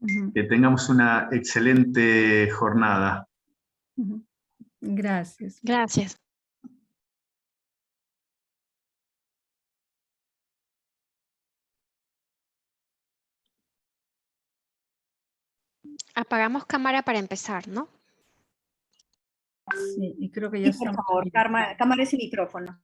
Ujú, Que tengamos una excelente jornada. ujú. Gracias. Gracias. Apagamos cámara para empezar, ¿no? Sí, y creo que ya Sí, por estamos favor, bien. cámara ese micrófono.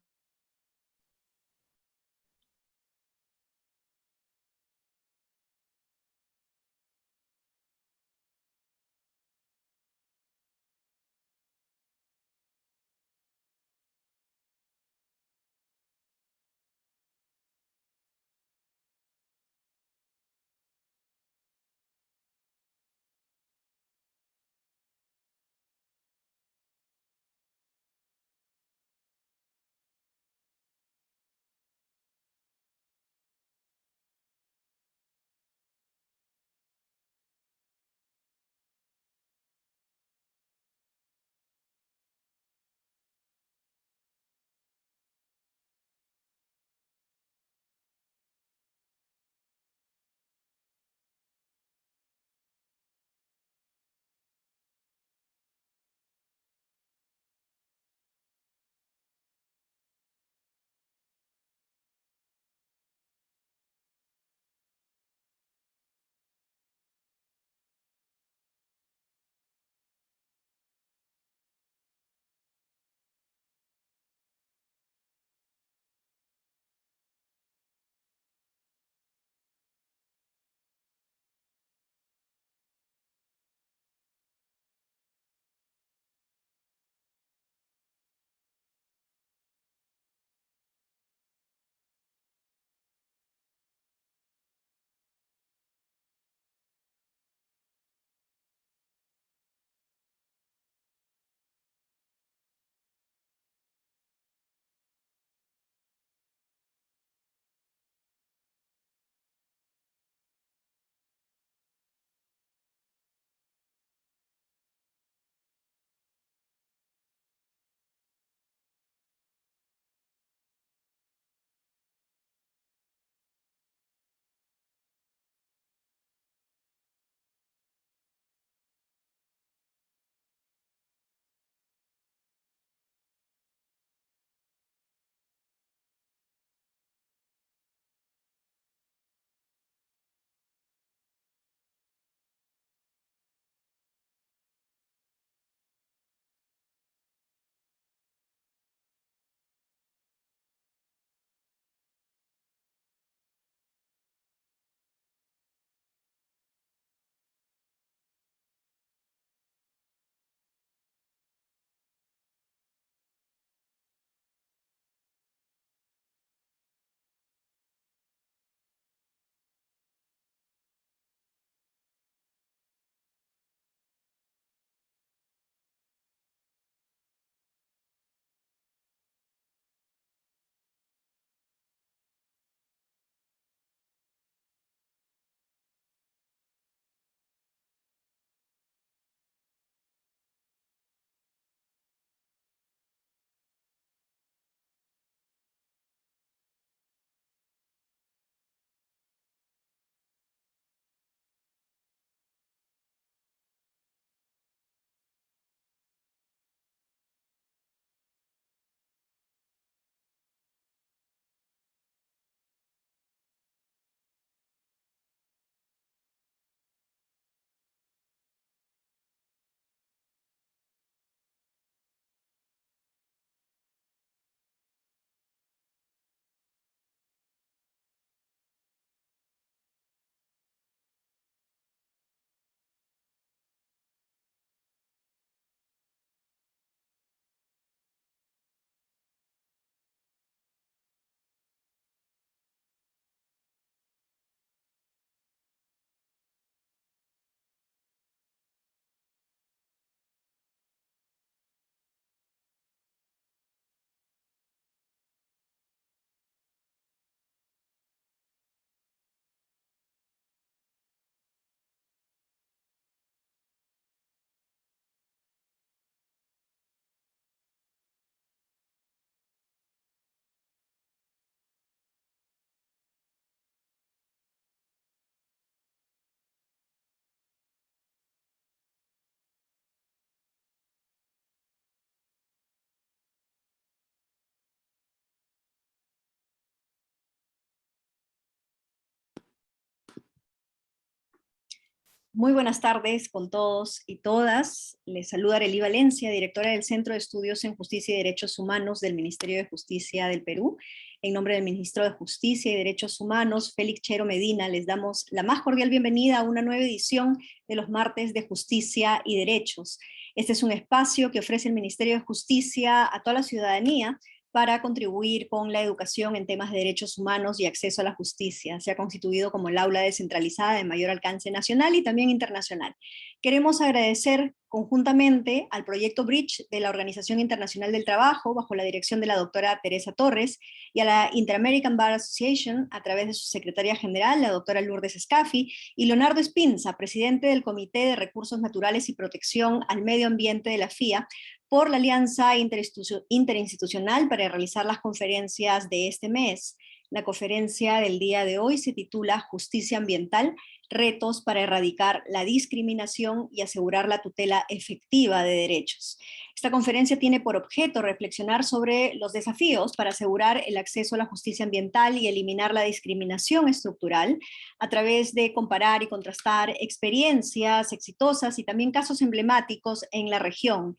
Muy buenas tardes con todos y todas. Les saluda Arely Valencia, directora del Centro de Estudios en Justicia y Derechos Humanos del Ministerio de Justicia del Perú. En nombre del Ministro de Justicia y Derechos Humanos, Félix Chero Medina, les damos la más cordial bienvenida a una nueva edición de los martes de Justicia y Derechos. Este es un espacio que ofrece el Ministerio de Justicia a toda la ciudadanía para contribuir con la educación en temas de derechos humanos y acceso a la justicia. Se ha constituido como el aula descentralizada de mayor alcance nacional y también internacional. Queremos agradecer conjuntamente al proyecto Bridge de la Organización Internacional del Trabajo, bajo la dirección de la doctora Teresa Torres, y a la Inter-American Bar Association, a través de su secretaria general, la doctora Lourdes Scafi, y Leonardo Espinza, presidente del Comité de Recursos Naturales y Protección al Medio Ambiente de la FIA, por la alianza interinstitucional para realizar las conferencias de este mes. La conferencia del día de hoy se titula Justicia Ambiental, retos para erradicar la discriminación y asegurar la tutela efectiva de derechos. Esta conferencia tiene por objeto reflexionar sobre los desafíos para asegurar el acceso a la justicia ambiental y eliminar la discriminación estructural a través de comparar y contrastar experiencias exitosas y también casos emblemáticos en la región.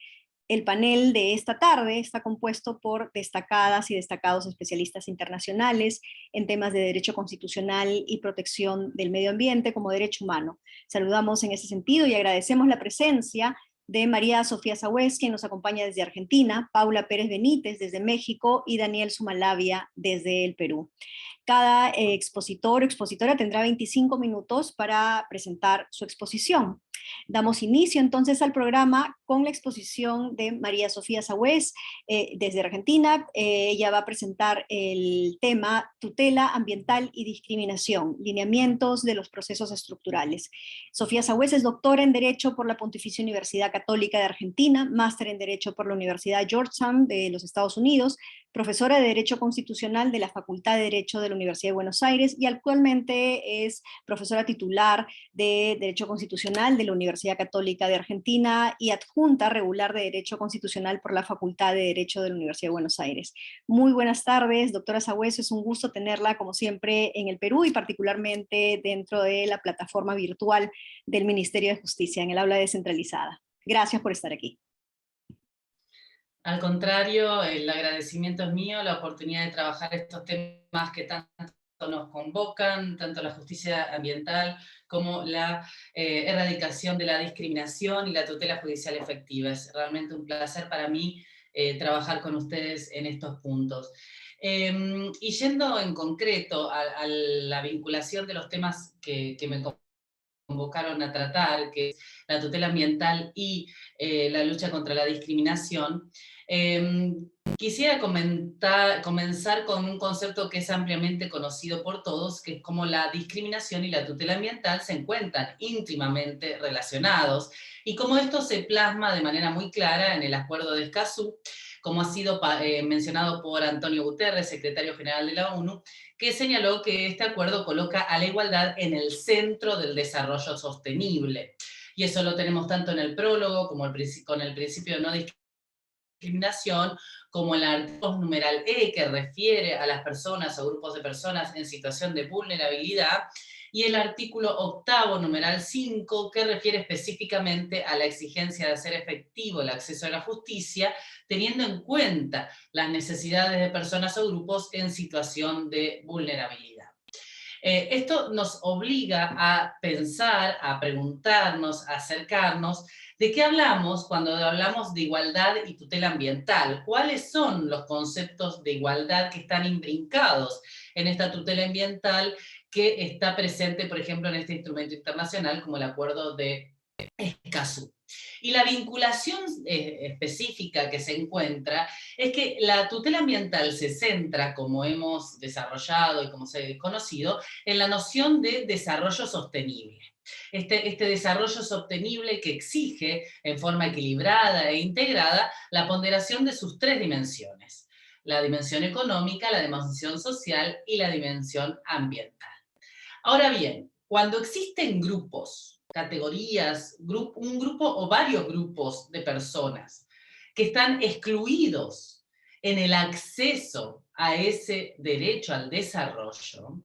El panel de esta tarde está compuesto por destacadas y destacados especialistas internacionales en temas de derecho constitucional y protección del medio ambiente como derecho humano. Saludamos en ese sentido y agradecemos la presencia de María Sofía Sagüez, quien nos acompaña desde Argentina, Paula Pérez Benítez desde México y Daniel Sumalavia desde el Perú. Cada expositor o expositora tendrá 25 minutos para presentar su exposición. Damos inicio entonces al programa con la exposición de María Sofía Sagüez desde Argentina. Ella va a presentar el tema Tutela Ambiental y Discriminación, lineamientos de los procesos estructurales. Sofía Sagüez es doctora en Derecho por la Pontificia Universidad Católica de Argentina, máster en Derecho por la Universidad Georgetown de los Estados Unidos, profesora de Derecho Constitucional de la Facultad de Derecho de la Universidad de Buenos Aires y actualmente es profesora titular de Derecho Constitucional de la Universidad Católica de Argentina y adjunta regular de Derecho Constitucional por la Facultad de Derecho de la Universidad de Buenos Aires. Muy buenas tardes, doctora Sagüez, es un gusto tenerla como siempre en el Perú y particularmente dentro de la plataforma virtual del Ministerio de Justicia en el aula descentralizada. Gracias por estar aquí. Al contrario, el agradecimiento es mío, la oportunidad de trabajar estos temas que tanto nos convocan, tanto la justicia ambiental como la erradicación de la discriminación y la tutela judicial efectiva. Es realmente un placer para mí trabajar con ustedes en estos puntos. Y yendo en concreto a la vinculación de los temas que me convocaron a tratar, que es la tutela ambiental y la lucha contra la discriminación, quisiera comenzar con un concepto que es ampliamente conocido por todos, que es como la discriminación y la tutela ambiental se encuentran íntimamente relacionados, y cómo esto se plasma de manera muy clara en el Acuerdo de Escazú, como ha sido mencionado por Antonio Guterres, secretario general de la ONU, que señaló que este acuerdo coloca a la igualdad en el centro del desarrollo sostenible. Y eso lo tenemos tanto en el prólogo como con el principio de no discriminación, como el artículo numeral E, que refiere a las personas o grupos de personas en situación de vulnerabilidad, y el artículo 8º, numeral 5, que refiere específicamente a la exigencia de hacer efectivo el acceso a la justicia, teniendo en cuenta las necesidades de personas o grupos en situación de vulnerabilidad. Esto nos obliga a pensar, a preguntarnos, a acercarnos, ¿de qué hablamos cuando hablamos de igualdad y tutela ambiental? ¿Cuáles son los conceptos de igualdad que están imbricados en esta tutela ambiental que está presente, por ejemplo, en este instrumento internacional como el Acuerdo de Escazú? Y la vinculación específica que se encuentra es que la tutela ambiental se centra, como hemos desarrollado y como se ha conocido, en la noción de desarrollo sostenible. Este desarrollo sostenible que exige, en forma equilibrada e integrada, la ponderación de sus tres dimensiones: la dimensión económica, la dimensión social y la dimensión ambiental. Ahora bien, cuando existen grupos, categorías, un grupo o varios grupos de personas que están excluidos en el acceso a ese derecho al desarrollo,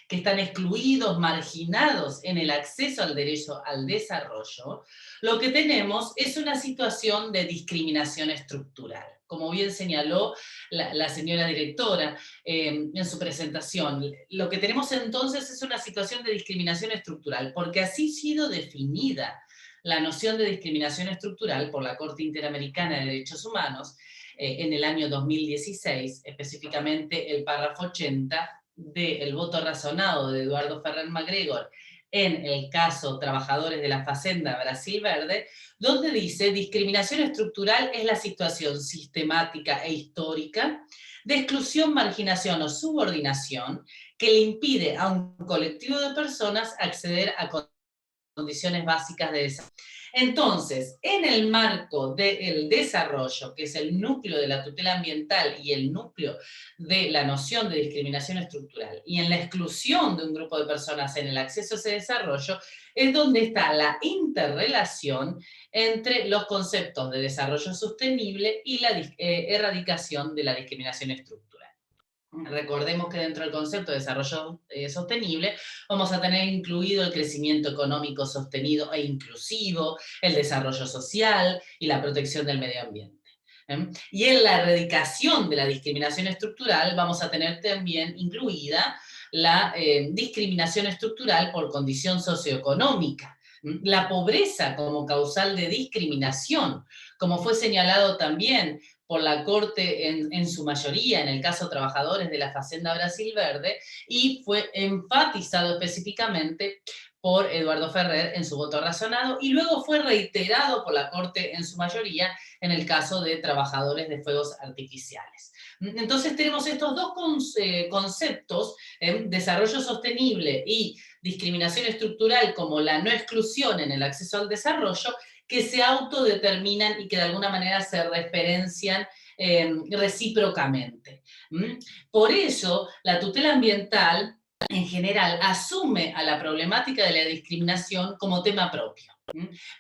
que están excluidos, marginados en el acceso al derecho al desarrollo, lo que tenemos es una situación de discriminación estructural. Como bien señaló la señora directora en su presentación, lo que tenemos entonces es una situación de discriminación estructural, porque así ha sido definida la noción de discriminación estructural por la Corte Interamericana de Derechos Humanos en el año 2016, específicamente el párrafo 80 del voto razonado de Eduardo Ferrer MacGregor en el caso Trabajadores de la Facenda Brasil Verde, donde dice: discriminación estructural es la situación sistemática e histórica de exclusión, marginación o subordinación que le impide a un colectivo de personas acceder a condiciones básicas de desarrollo. Entonces, en el marco del desarrollo, que es el núcleo de la tutela ambiental y el núcleo de la noción de discriminación estructural, y en la exclusión de un grupo de personas en el acceso a ese desarrollo, es donde está la interrelación entre los conceptos de desarrollo sostenible y la erradicación de la discriminación estructural. Recordemos que dentro del concepto de desarrollo sostenible vamos a tener incluido el crecimiento económico sostenido e inclusivo, el desarrollo social y la protección del medio ambiente. Y en la erradicación de la discriminación estructural vamos a tener también incluida la discriminación estructural por condición socioeconómica, la pobreza como causal de discriminación, como fue señalado también por la Corte en su mayoría, en el caso Trabajadores de la Facenda Brasil Verde, y fue enfatizado específicamente por Eduardo Ferrer en su voto razonado, y luego fue reiterado por la Corte en su mayoría en el caso de Trabajadores de Fuegos Artificiales. Entonces tenemos estos dos conceptos, desarrollo sostenible y discriminación estructural como la no exclusión en el acceso al desarrollo, que se autodeterminan y que de alguna manera se referencian recíprocamente. Por eso, la tutela ambiental, en general, asume a la problemática de la discriminación como tema propio.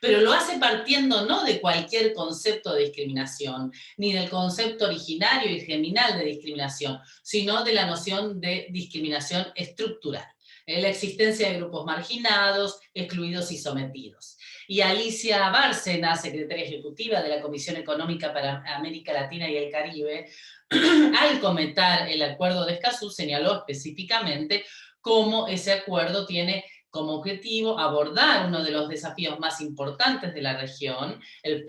Pero lo hace partiendo no de cualquier concepto de discriminación, ni del concepto originario y germinal de discriminación, sino de la noción de discriminación estructural. La existencia de grupos marginados, excluidos y sometidos. Y Alicia Bárcena, secretaria ejecutiva de la Comisión Económica para América Latina y el Caribe, al comentar el acuerdo de Escazú, señaló específicamente cómo ese acuerdo tiene como objetivo abordar uno de los desafíos más importantes de la región, el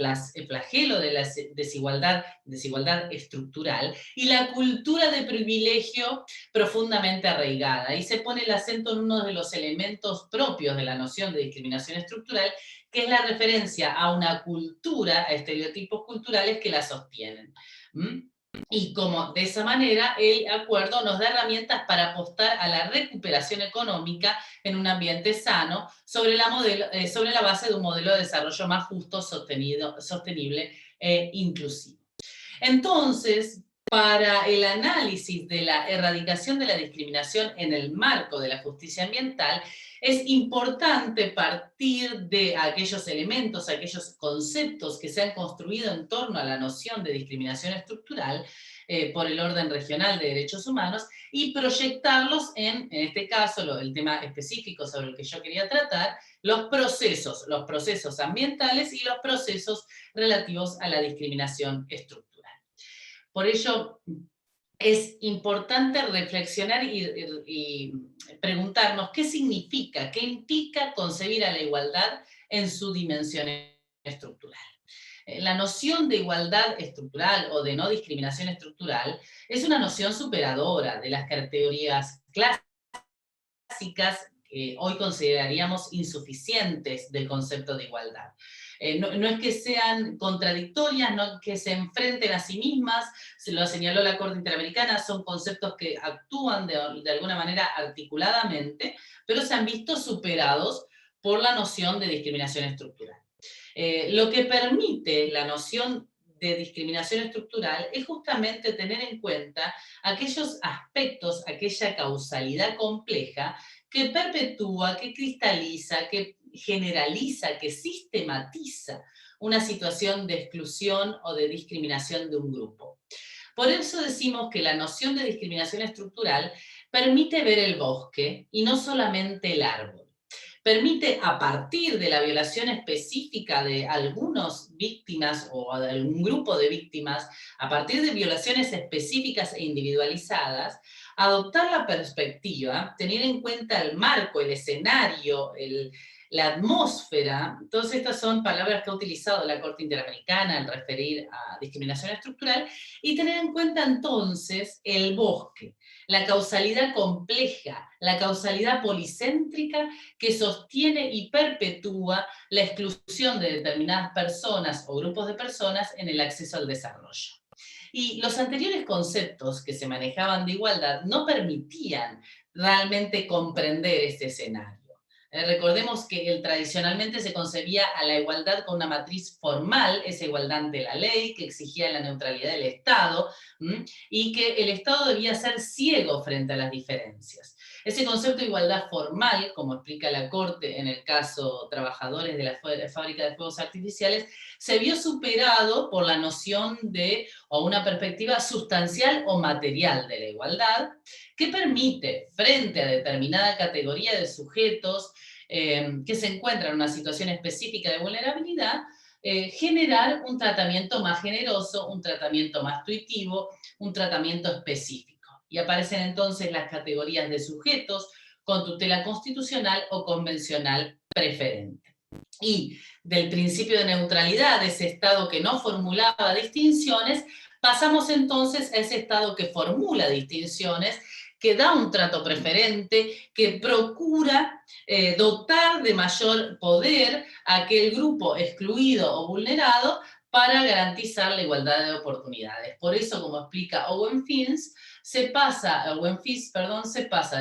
flagelo de la desigualdad estructural y la cultura de privilegio profundamente arraigada. Y se pone el acento en uno de los elementos propios de la noción de discriminación estructural, que es la referencia a una cultura, a estereotipos culturales que la sostienen. Y como de esa manera el acuerdo nos da herramientas para apostar a la recuperación económica en un ambiente sano sobre la base de un modelo de desarrollo más justo, sostenible e inclusivo. Entonces, para el análisis de la erradicación de la discriminación en el marco de la justicia ambiental, es importante partir de aquellos elementos, aquellos conceptos que se han construido en torno a la noción de discriminación estructural por el orden regional de derechos humanos y proyectarlos en este caso, el tema específico sobre el que yo quería tratar, los procesos ambientales y los procesos relativos a la discriminación estructural. Por ello, es importante reflexionar y preguntarnos qué significa, qué implica concebir a la igualdad en su dimensión estructural. La noción de igualdad estructural o de no discriminación estructural es una noción superadora de las categorías clásicas que hoy consideraríamos insuficientes del concepto de igualdad. No es que sean contradictorias, no es que se enfrenten a sí mismas, se lo señaló la Corte Interamericana, son conceptos que actúan de alguna manera articuladamente, pero se han visto superados por la noción de discriminación estructural. Lo que permite la noción de discriminación estructural es justamente tener en cuenta aquellos aspectos, aquella causalidad compleja que perpetúa, que cristaliza, que generaliza, que sistematiza una situación de exclusión o de discriminación de un grupo. Por eso decimos que la noción de discriminación estructural permite ver el bosque y no solamente el árbol. Permite, a partir de la violación específica de algunas víctimas o de algún grupo de víctimas, a partir de violaciones específicas e individualizadas, adoptar la perspectiva, tener en cuenta el marco, el escenario, la atmósfera. Todas estas son palabras que ha utilizado la Corte Interamericana al referir a discriminación estructural, y tener en cuenta entonces el bosque, la causalidad compleja, la causalidad policéntrica que sostiene y perpetúa la exclusión de determinadas personas o grupos de personas en el acceso al desarrollo. Y los anteriores conceptos que se manejaban de igualdad no permitían realmente comprender este escenario. Recordemos que tradicionalmente se concebía a la igualdad con una matriz formal, esa igualdad ante la ley, que exigía la neutralidad del Estado, y que el Estado debía ser ciego frente a las diferencias. Ese concepto de igualdad formal, como explica la Corte en el caso trabajadores de la fábrica de fuegos artificiales, se vio superado por la noción de, o una perspectiva sustancial o material de la igualdad, que permite, frente a determinada categoría de sujetos que se encuentran en una situación específica de vulnerabilidad, generar un tratamiento más generoso, un tratamiento más tuitivo, un tratamiento específico. Y aparecen entonces las categorías de sujetos con tutela constitucional o convencional preferente. Y del principio de neutralidad, de ese Estado que no formulaba distinciones, pasamos entonces a ese Estado que formula distinciones, que da un trato preferente, que procura dotar de mayor poder a aquel grupo excluido o vulnerado para garantizar la igualdad de oportunidades. Por eso, como explica Owen Fisk, se pasa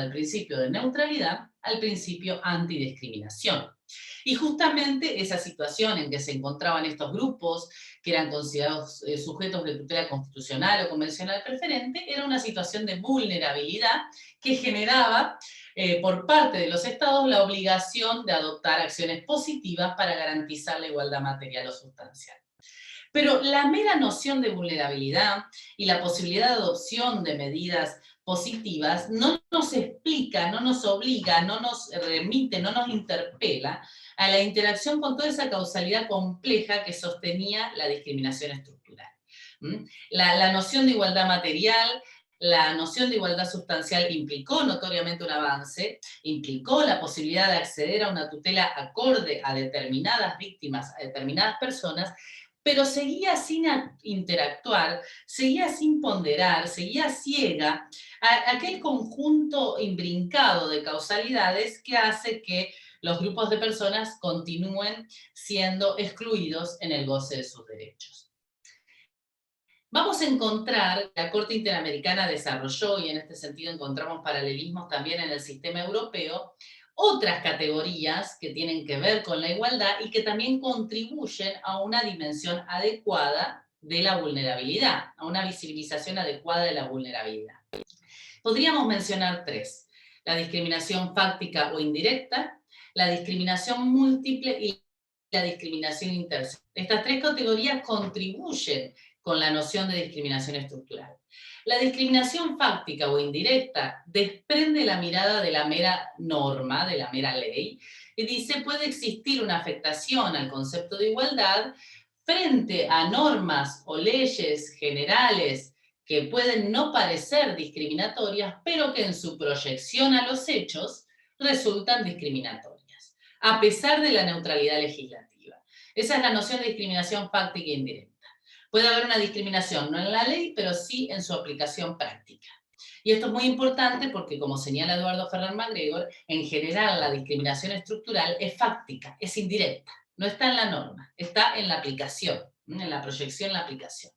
del principio de neutralidad al principio antidiscriminación. Y justamente esa situación en que se encontraban estos grupos, que eran considerados sujetos de tutela constitucional o convencional preferente, era una situación de vulnerabilidad que generaba por parte de los estados la obligación de adoptar acciones positivas para garantizar la igualdad material o sustancial. Pero la mera noción de vulnerabilidad y la posibilidad de adopción de medidas positivas no nos explica, no nos obliga, no nos remite, no nos interpela a la interacción con toda esa causalidad compleja que sostenía la discriminación estructural. La noción de igualdad material, la noción de igualdad sustancial implicó notoriamente un avance, implicó la posibilidad de acceder a una tutela acorde a determinadas víctimas, a determinadas personas, pero seguía sin interactuar, seguía sin ponderar, seguía ciega a aquel conjunto imbrincado de causalidades que hace que los grupos de personas continúen siendo excluidos en el goce de sus derechos. Vamos a encontrar, la Corte Interamericana desarrolló, y en este sentido encontramos paralelismos también en el sistema europeo, otras categorías que tienen que ver con la igualdad y que también contribuyen a una dimensión adecuada de la vulnerabilidad, a una visibilización adecuada de la vulnerabilidad. Podríamos mencionar tres: la discriminación fáctica o indirecta, la discriminación múltiple y la discriminación interseccional. Estas tres categorías contribuyen con la noción de discriminación estructural. La discriminación fáctica o indirecta desprende la mirada de la mera norma, de la mera ley, y dice: puede existir una afectación al concepto de igualdad frente a normas o leyes generales que pueden no parecer discriminatorias, pero que en su proyección a los hechos resultan discriminatorias, a pesar de la neutralidad legislativa. Esa es la noción de discriminación fáctica e indirecta. Puede haber una discriminación, no en la ley, pero sí en su aplicación práctica. Y esto es muy importante porque, como señala Eduardo Ferrer MacGregor, en general la discriminación estructural es fáctica, es indirecta, no está en la norma, está en la aplicación, en la proyección, en la aplicación.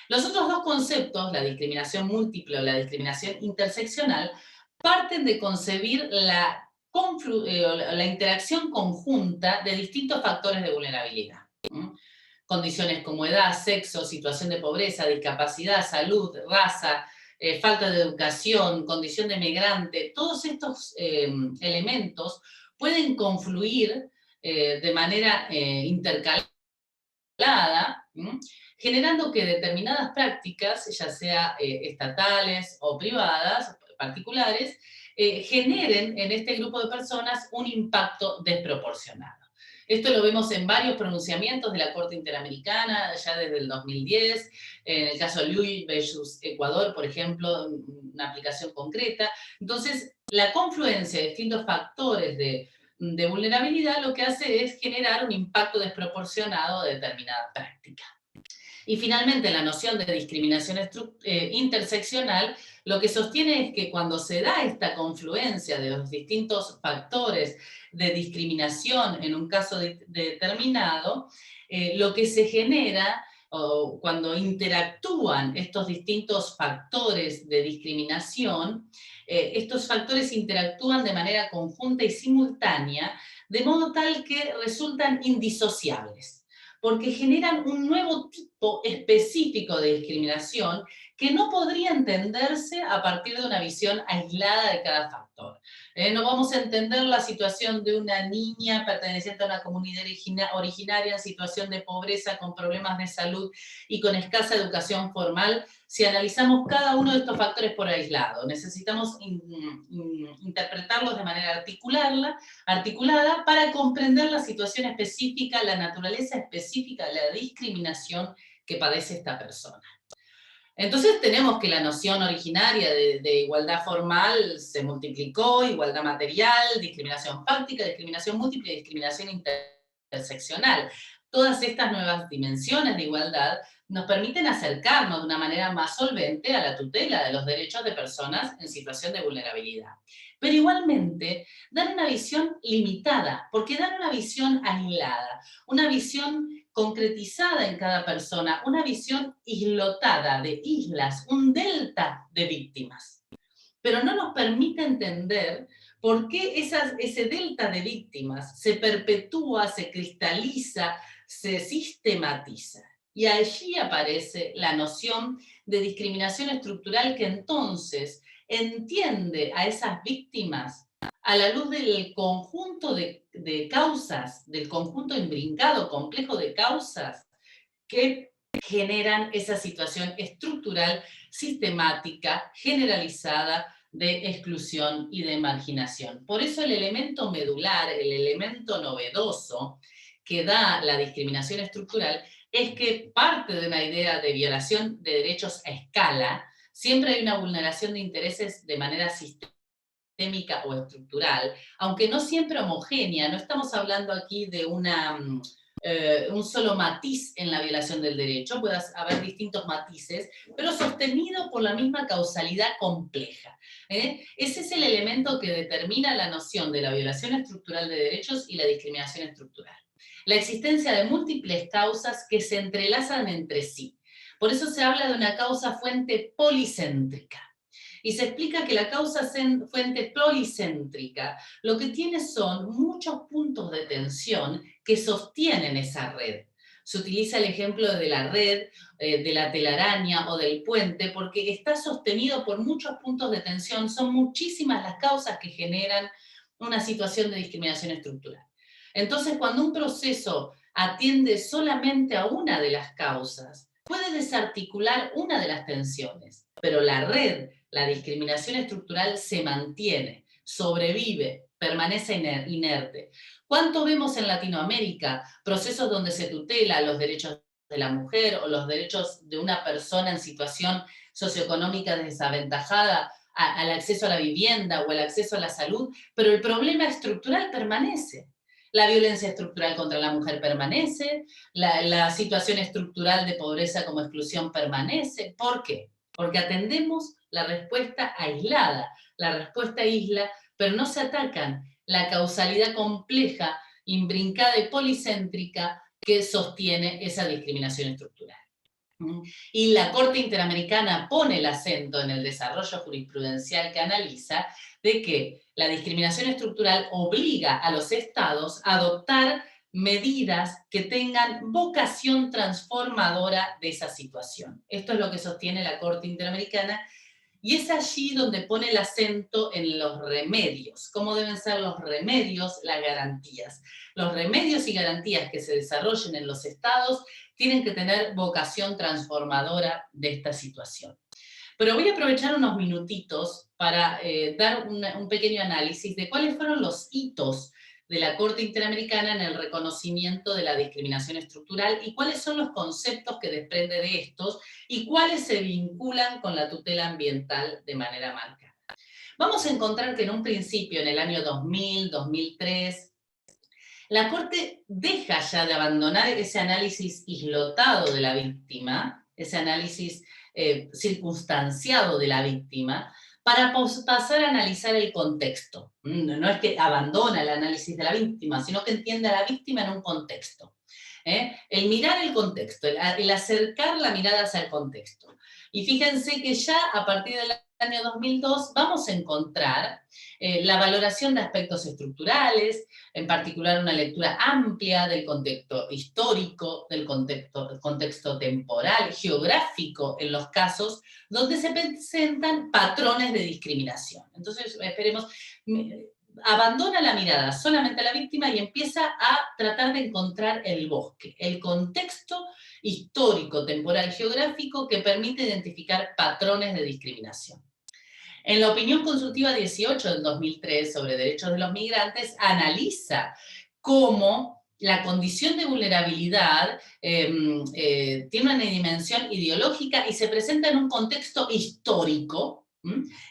Los otros dos conceptos, la discriminación múltiple o la discriminación interseccional, parten de concebir la interacción conjunta de distintos factores de vulnerabilidad. Condiciones como edad, sexo, situación de pobreza, discapacidad, salud, raza, falta de educación, condición de migrante, todos estos elementos pueden confluir de manera intercalada, generando que determinadas prácticas, ya sea estatales o privadas, particulares, generen en este grupo de personas un impacto desproporcionado. Esto lo vemos en varios pronunciamientos de la Corte Interamericana, ya desde el 2010, en el caso Liu versus Ecuador, por ejemplo, una aplicación concreta. Entonces, la confluencia de distintos factores de vulnerabilidad lo que hace es generar un impacto desproporcionado de determinada práctica. Y finalmente, la noción de discriminación interseccional lo que sostiene es que cuando se da esta confluencia de los distintos factores de discriminación en un caso determinado, lo que se genera, o cuando interactúan estos distintos factores de discriminación, estos factores interactúan de manera conjunta y simultánea, de modo tal que resultan indisociables, porque generan un nuevo tipo específico de discriminación que no podría entenderse a partir de una visión aislada de cada factor. No vamos a entender la situación de una niña perteneciente a una comunidad originaria en situación de pobreza, con problemas de salud y con escasa educación formal, si analizamos cada uno de estos factores por aislado. Necesitamos interpretarlos de manera articulada para comprender la situación específica, la naturaleza específica de la discriminación que padece esta persona. Entonces tenemos que la noción originaria de igualdad formal se multiplicó, igualdad material, discriminación fáctica, discriminación múltiple y discriminación interseccional. Todas estas nuevas dimensiones de igualdad nos permiten acercarnos de una manera más solvente a la tutela de los derechos de personas en situación de vulnerabilidad. Pero igualmente dan una visión limitada, porque dan una visión aislada, una visión concretizada en cada persona, una visión islotada de islas, un delta de víctimas. Pero no nos permite entender por qué ese delta de víctimas se perpetúa, se cristaliza, se sistematiza. Y allí aparece la noción de discriminación estructural que entonces entiende a esas víctimas a la luz del conjunto de causas, del conjunto imbrincado, complejo de causas que generan esa situación estructural, sistemática, generalizada de exclusión y de marginación. Por eso el elemento medular, el elemento novedoso que da la discriminación estructural es que parte de una idea de violación de derechos a escala, siempre hay una vulneración de intereses de manera sistémica o estructural, aunque no siempre homogénea. No estamos hablando aquí de un solo matiz en la violación del derecho, puede haber distintos matices, pero sostenido por la misma causalidad compleja. Ese es el elemento que determina la noción de la violación estructural de derechos y la discriminación estructural. La existencia de múltiples causas que se entrelazan entre sí. Por eso se habla de una causa fuente policéntrica. Y se explica que la causa fuente policéntrica lo que tiene son muchos puntos de tensión que sostienen esa red. Se utiliza el ejemplo de la red, de la telaraña o del puente, porque está sostenido por muchos puntos de tensión. Son muchísimas las causas que generan una situación de discriminación estructural. Entonces, cuando un proceso atiende solamente a una de las causas, puede desarticular una de las tensiones, pero la red, la discriminación estructural, se mantiene, sobrevive, permanece inerte. ¿Cuánto vemos en Latinoamérica procesos donde se tutela los derechos de la mujer o los derechos de una persona en situación socioeconómica desaventajada al acceso a la vivienda o el acceso a la salud, pero el problema estructural permanece? La violencia estructural contra la mujer permanece, la situación estructural de pobreza como exclusión permanece. ¿Por qué? Porque atendemos la respuesta aislada. La respuesta aísla, pero no se atacan la causalidad compleja, imbrincada y policéntrica que sostiene esa discriminación estructural. Y la Corte Interamericana pone el acento en el desarrollo jurisprudencial que analiza de que la discriminación estructural obliga a los estados a adoptar medidas que tengan vocación transformadora de esa situación. Esto es lo que sostiene la Corte Interamericana, y es allí donde pone el acento en los remedios. ¿Cómo deben ser los remedios? Las garantías. Los remedios y garantías que se desarrollen en los estados tienen que tener vocación transformadora de esta situación. Pero voy a aprovechar unos minutitos para dar un pequeño análisis de cuáles fueron los hitos de la Corte Interamericana en el reconocimiento de la discriminación estructural y cuáles son los conceptos que desprende de estos y cuáles se vinculan con la tutela ambiental de manera marcada. Vamos a encontrar que en un principio, en el año 2000, 2003, la Corte deja ya de abandonar ese análisis islotado de la víctima, ese análisis circunstanciado de la víctima, para pasar a analizar el contexto. No es que abandona el análisis de la víctima, sino que entiende a la víctima en un contexto. El mirar el contexto, el acercar la mirada hacia el contexto. Y fíjense que ya a partir del año 2002 vamos a encontrar la valoración de aspectos estructurales, en particular una lectura amplia del contexto histórico, del contexto temporal, geográfico, en los casos donde se presentan patrones de discriminación. Entonces, esperemos, abandona la mirada solamente a la víctima y empieza a tratar de encontrar el bosque, el contexto histórico, temporal, geográfico que permite identificar patrones de discriminación. En la opinión consultiva 18 del 2003 sobre derechos de los migrantes, analiza cómo la condición de vulnerabilidad tiene una dimensión ideológica y se presenta en un contexto histórico,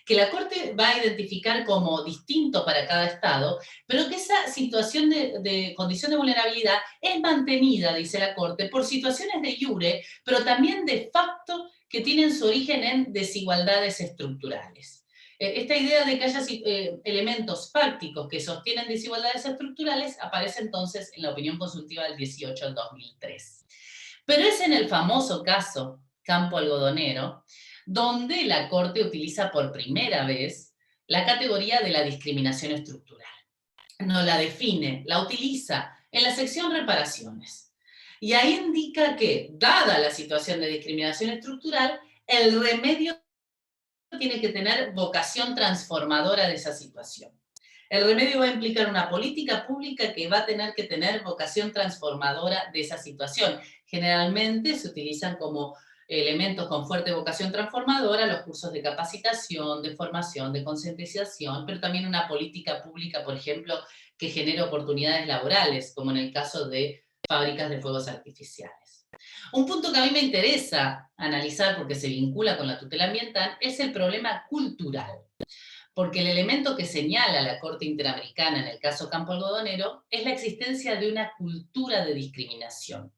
que la Corte va a identificar como distinto para cada Estado, pero que esa situación de condición de vulnerabilidad es mantenida, dice la Corte, por situaciones de iure, pero también de facto que tienen su origen en desigualdades estructurales. Esta idea de que haya elementos fácticos que sostienen desigualdades estructurales aparece entonces en la opinión consultiva del 18 al 2003. Pero es en el famoso caso Campo Algodonero donde la Corte utiliza por primera vez la categoría de la discriminación estructural. No la define, la utiliza en la sección reparaciones. Y ahí indica que, dada la situación de discriminación estructural, el remedio tiene que tener vocación transformadora de esa situación. El remedio va a implicar una política pública que va a tener que tener vocación transformadora de esa situación. Generalmente se utilizan como elementos con fuerte vocación transformadora los cursos de capacitación, de formación, de concientización, pero también una política pública, por ejemplo, que genere oportunidades laborales, como en el caso de fábricas de fuegos artificiales. Un punto que a mí me interesa analizar porque se vincula con la tutela ambiental es el problema cultural. Porque el elemento que señala la Corte Interamericana en el caso Campo Algodonero es la existencia de una cultura de discriminación.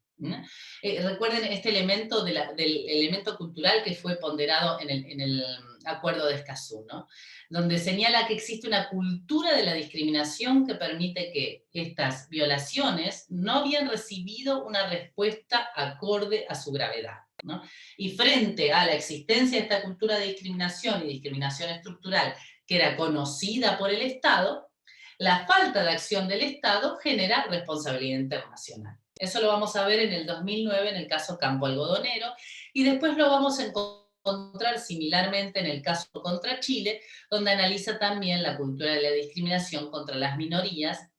Recuerden este elemento del elemento cultural que fue ponderado en el Acuerdo de Escazú, ¿no? Donde señala que existe una cultura de la discriminación que permite que estas violaciones no habían recibido una respuesta acorde a su gravedad, ¿no? Y frente a la existencia de esta cultura de discriminación y discriminación estructural que era conocida por el Estado, la falta de acción del Estado genera responsabilidad internacional. Eso lo vamos a ver en el 2009 en el caso Campo Algodonero, y después lo vamos a encontrar similarmente en el caso contra Chile, donde analiza también la cultura de la discriminación contra las minorías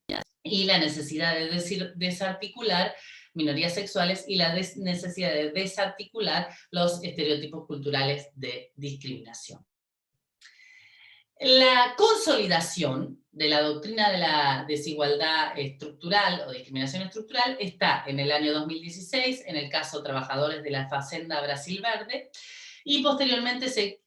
y la necesidad de desarticular minorías sexuales y la necesidad de desarticular los estereotipos culturales de discriminación. La consolidación de la doctrina de la desigualdad estructural o discriminación estructural está en el año 2016 en el caso Trabajadores de la Fazenda Brasil Verde y posteriormente se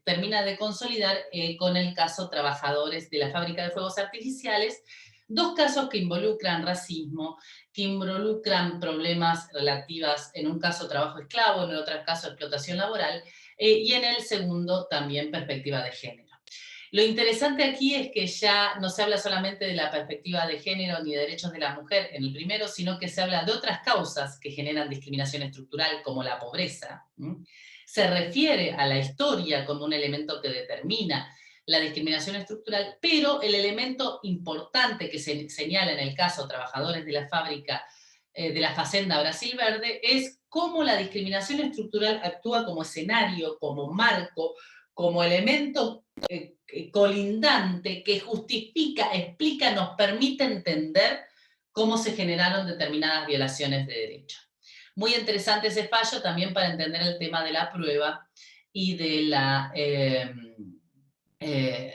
termina de consolidar con el caso Trabajadores de la Fábrica de Fuegos Artificiales, dos casos que involucran racismo, que involucran problemas relativos, en un caso trabajo esclavo, en el otro caso explotación laboral, y en el segundo también perspectiva de género. Lo interesante aquí es que ya no se habla solamente de la perspectiva de género ni de derechos de la mujer en el primero, sino que se habla de otras causas que generan discriminación estructural, como la pobreza. Se refiere a la historia como un elemento que determina la discriminación estructural, pero el elemento importante que se señala en el caso Trabajadores de la Fábrica de la Fazenda Brasil Verde es cómo la discriminación estructural actúa como escenario, como marco, como elemento colindante que justifica, explica, nos permite entender cómo se generaron determinadas violaciones de derechos. Muy interesante ese fallo también para entender el tema de la prueba y de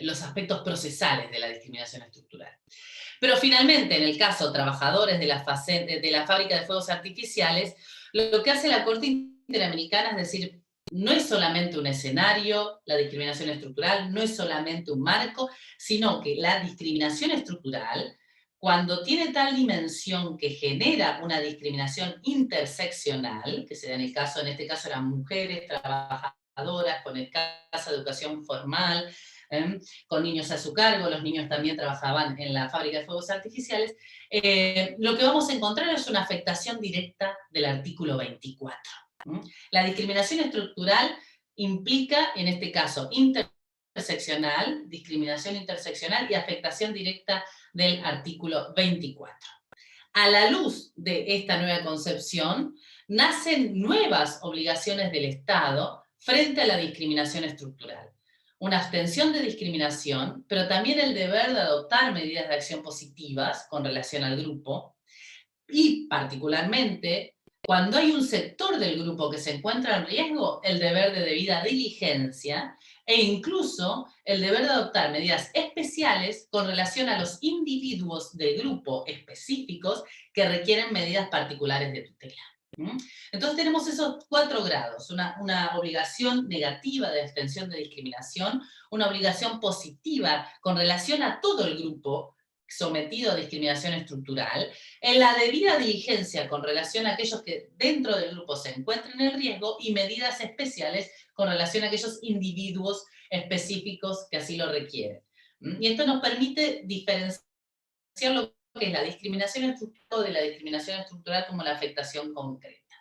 los aspectos procesales de la discriminación estructural. Pero finalmente, en el caso trabajadores de la fábrica de fuegos artificiales, lo que hace la Corte Interamericana es decir, no es solamente un escenario, la discriminación estructural, no es solamente un marco, sino que la discriminación estructural, cuando tiene tal dimensión que genera una discriminación interseccional, que se da en este caso eran mujeres trabajadoras con escasa educación formal, con niños a su cargo, los niños también trabajaban en la fábrica de fuegos artificiales, lo que vamos a encontrar es una afectación directa del artículo 24. La discriminación estructural implica, en este caso, discriminación interseccional y afectación directa del artículo 24. A la luz de esta nueva concepción, nacen nuevas obligaciones del Estado frente a la discriminación estructural. Una abstención de discriminación, pero también el deber de adoptar medidas de acción positivas con relación al grupo, y particularmente, cuando hay un sector del grupo que se encuentra en riesgo, el deber de debida diligencia e incluso el deber de adoptar medidas especiales con relación a los individuos del grupo específicos que requieren medidas particulares de tutela. Entonces tenemos esos 4 grados, una obligación negativa de abstención de discriminación, una obligación positiva con relación a todo el grupo sometido a discriminación estructural, en la debida diligencia con relación a aquellos que dentro del grupo se encuentren en riesgo y medidas especiales con relación a aquellos individuos específicos que así lo requieren. Y esto nos permite diferenciar lo que es la discriminación estructural de la discriminación estructural como la afectación concreta.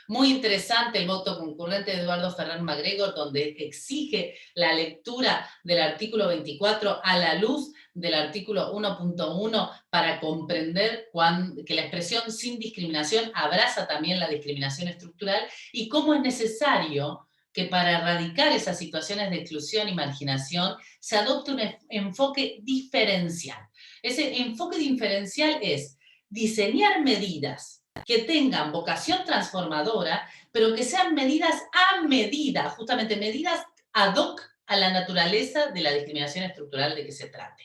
Muy interesante el voto concurrente de Eduardo Ferrer MacGregor, donde exige la lectura del artículo 24 a la luz del artículo 1.1 para comprender que la expresión sin discriminación abraza también la discriminación estructural y cómo es necesario que para erradicar esas situaciones de exclusión y marginación se adopte un enfoque diferencial. Ese enfoque diferencial es diseñar medidas que tengan vocación transformadora, pero que sean medidas a medida, justamente medidas ad hoc a la naturaleza de la discriminación estructural de que se trate.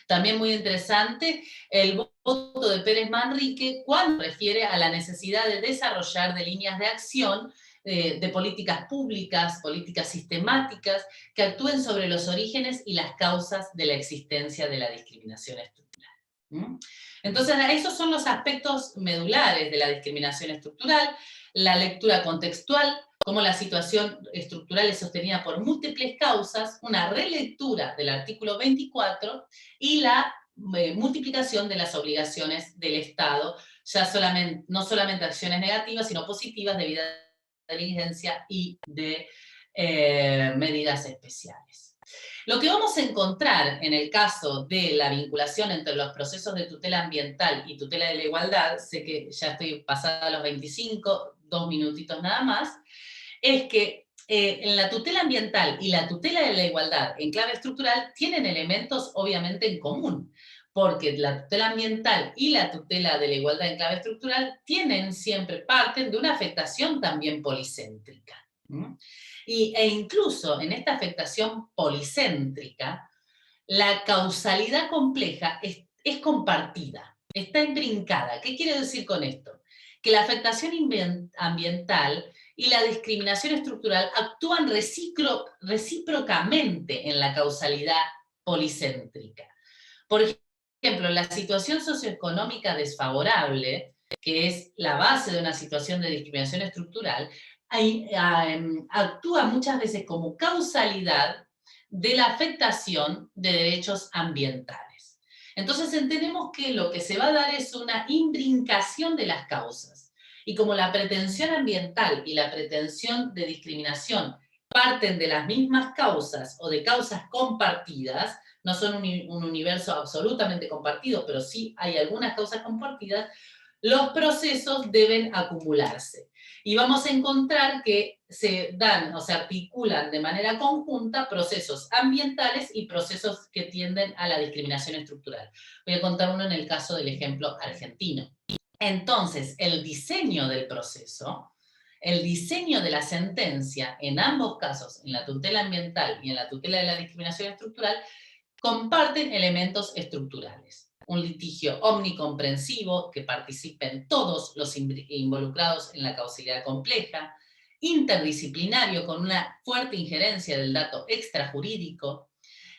También muy interesante el voto de Pérez Manrique cuando refiere a la necesidad de desarrollar de líneas de acción de políticas públicas, políticas sistemáticas, que actúen sobre los orígenes y las causas de la existencia de la discriminación estructural. Entonces, esos son los aspectos medulares de la discriminación estructural, la lectura contextual, cómo la situación estructural es sostenida por múltiples causas, una relectura del artículo 24 y la multiplicación de las obligaciones del Estado, no solamente acciones negativas, sino positivas de debida diligencia y de medidas especiales. Lo que vamos a encontrar en el caso de la vinculación entre los procesos de tutela ambiental y tutela de la igualdad, sé que ya estoy pasada a los 25, 2 minutitos nada más, es que en la tutela ambiental y la tutela de la igualdad en clave estructural tienen elementos obviamente en común, porque la tutela ambiental y la tutela de la igualdad en clave estructural parten de una afectación también policéntrica. E incluso en esta afectación policéntrica, la causalidad compleja es compartida, está imbrincada. ¿Qué quiero decir con esto? Que la afectación ambiental y la discriminación estructural actúan recíprocamente en la causalidad policéntrica. Por ejemplo, la situación socioeconómica desfavorable, que es la base de una situación de discriminación estructural, actúa muchas veces como causalidad de la afectación de derechos ambientales. Entonces entendemos que lo que se va a dar es una imbrincación de las causas. Y como la pretensión ambiental y la pretensión de discriminación parten de las mismas causas o de causas compartidas, no son un universo absolutamente compartido, pero sí hay algunas causas compartidas, los procesos deben acumularse. Y vamos a encontrar que se dan o se articulan de manera conjunta procesos ambientales y procesos que tienden a la discriminación estructural. Voy a contar uno en el caso del ejemplo argentino. Entonces, el diseño del proceso el diseño de la sentencia, en ambos casos, en la tutela ambiental y en la tutela de la discriminación estructural, comparten elementos estructurales. Un litigio omnicomprensivo, que participen todos los involucrados en la causalidad compleja, interdisciplinario con una fuerte injerencia del dato extrajurídico,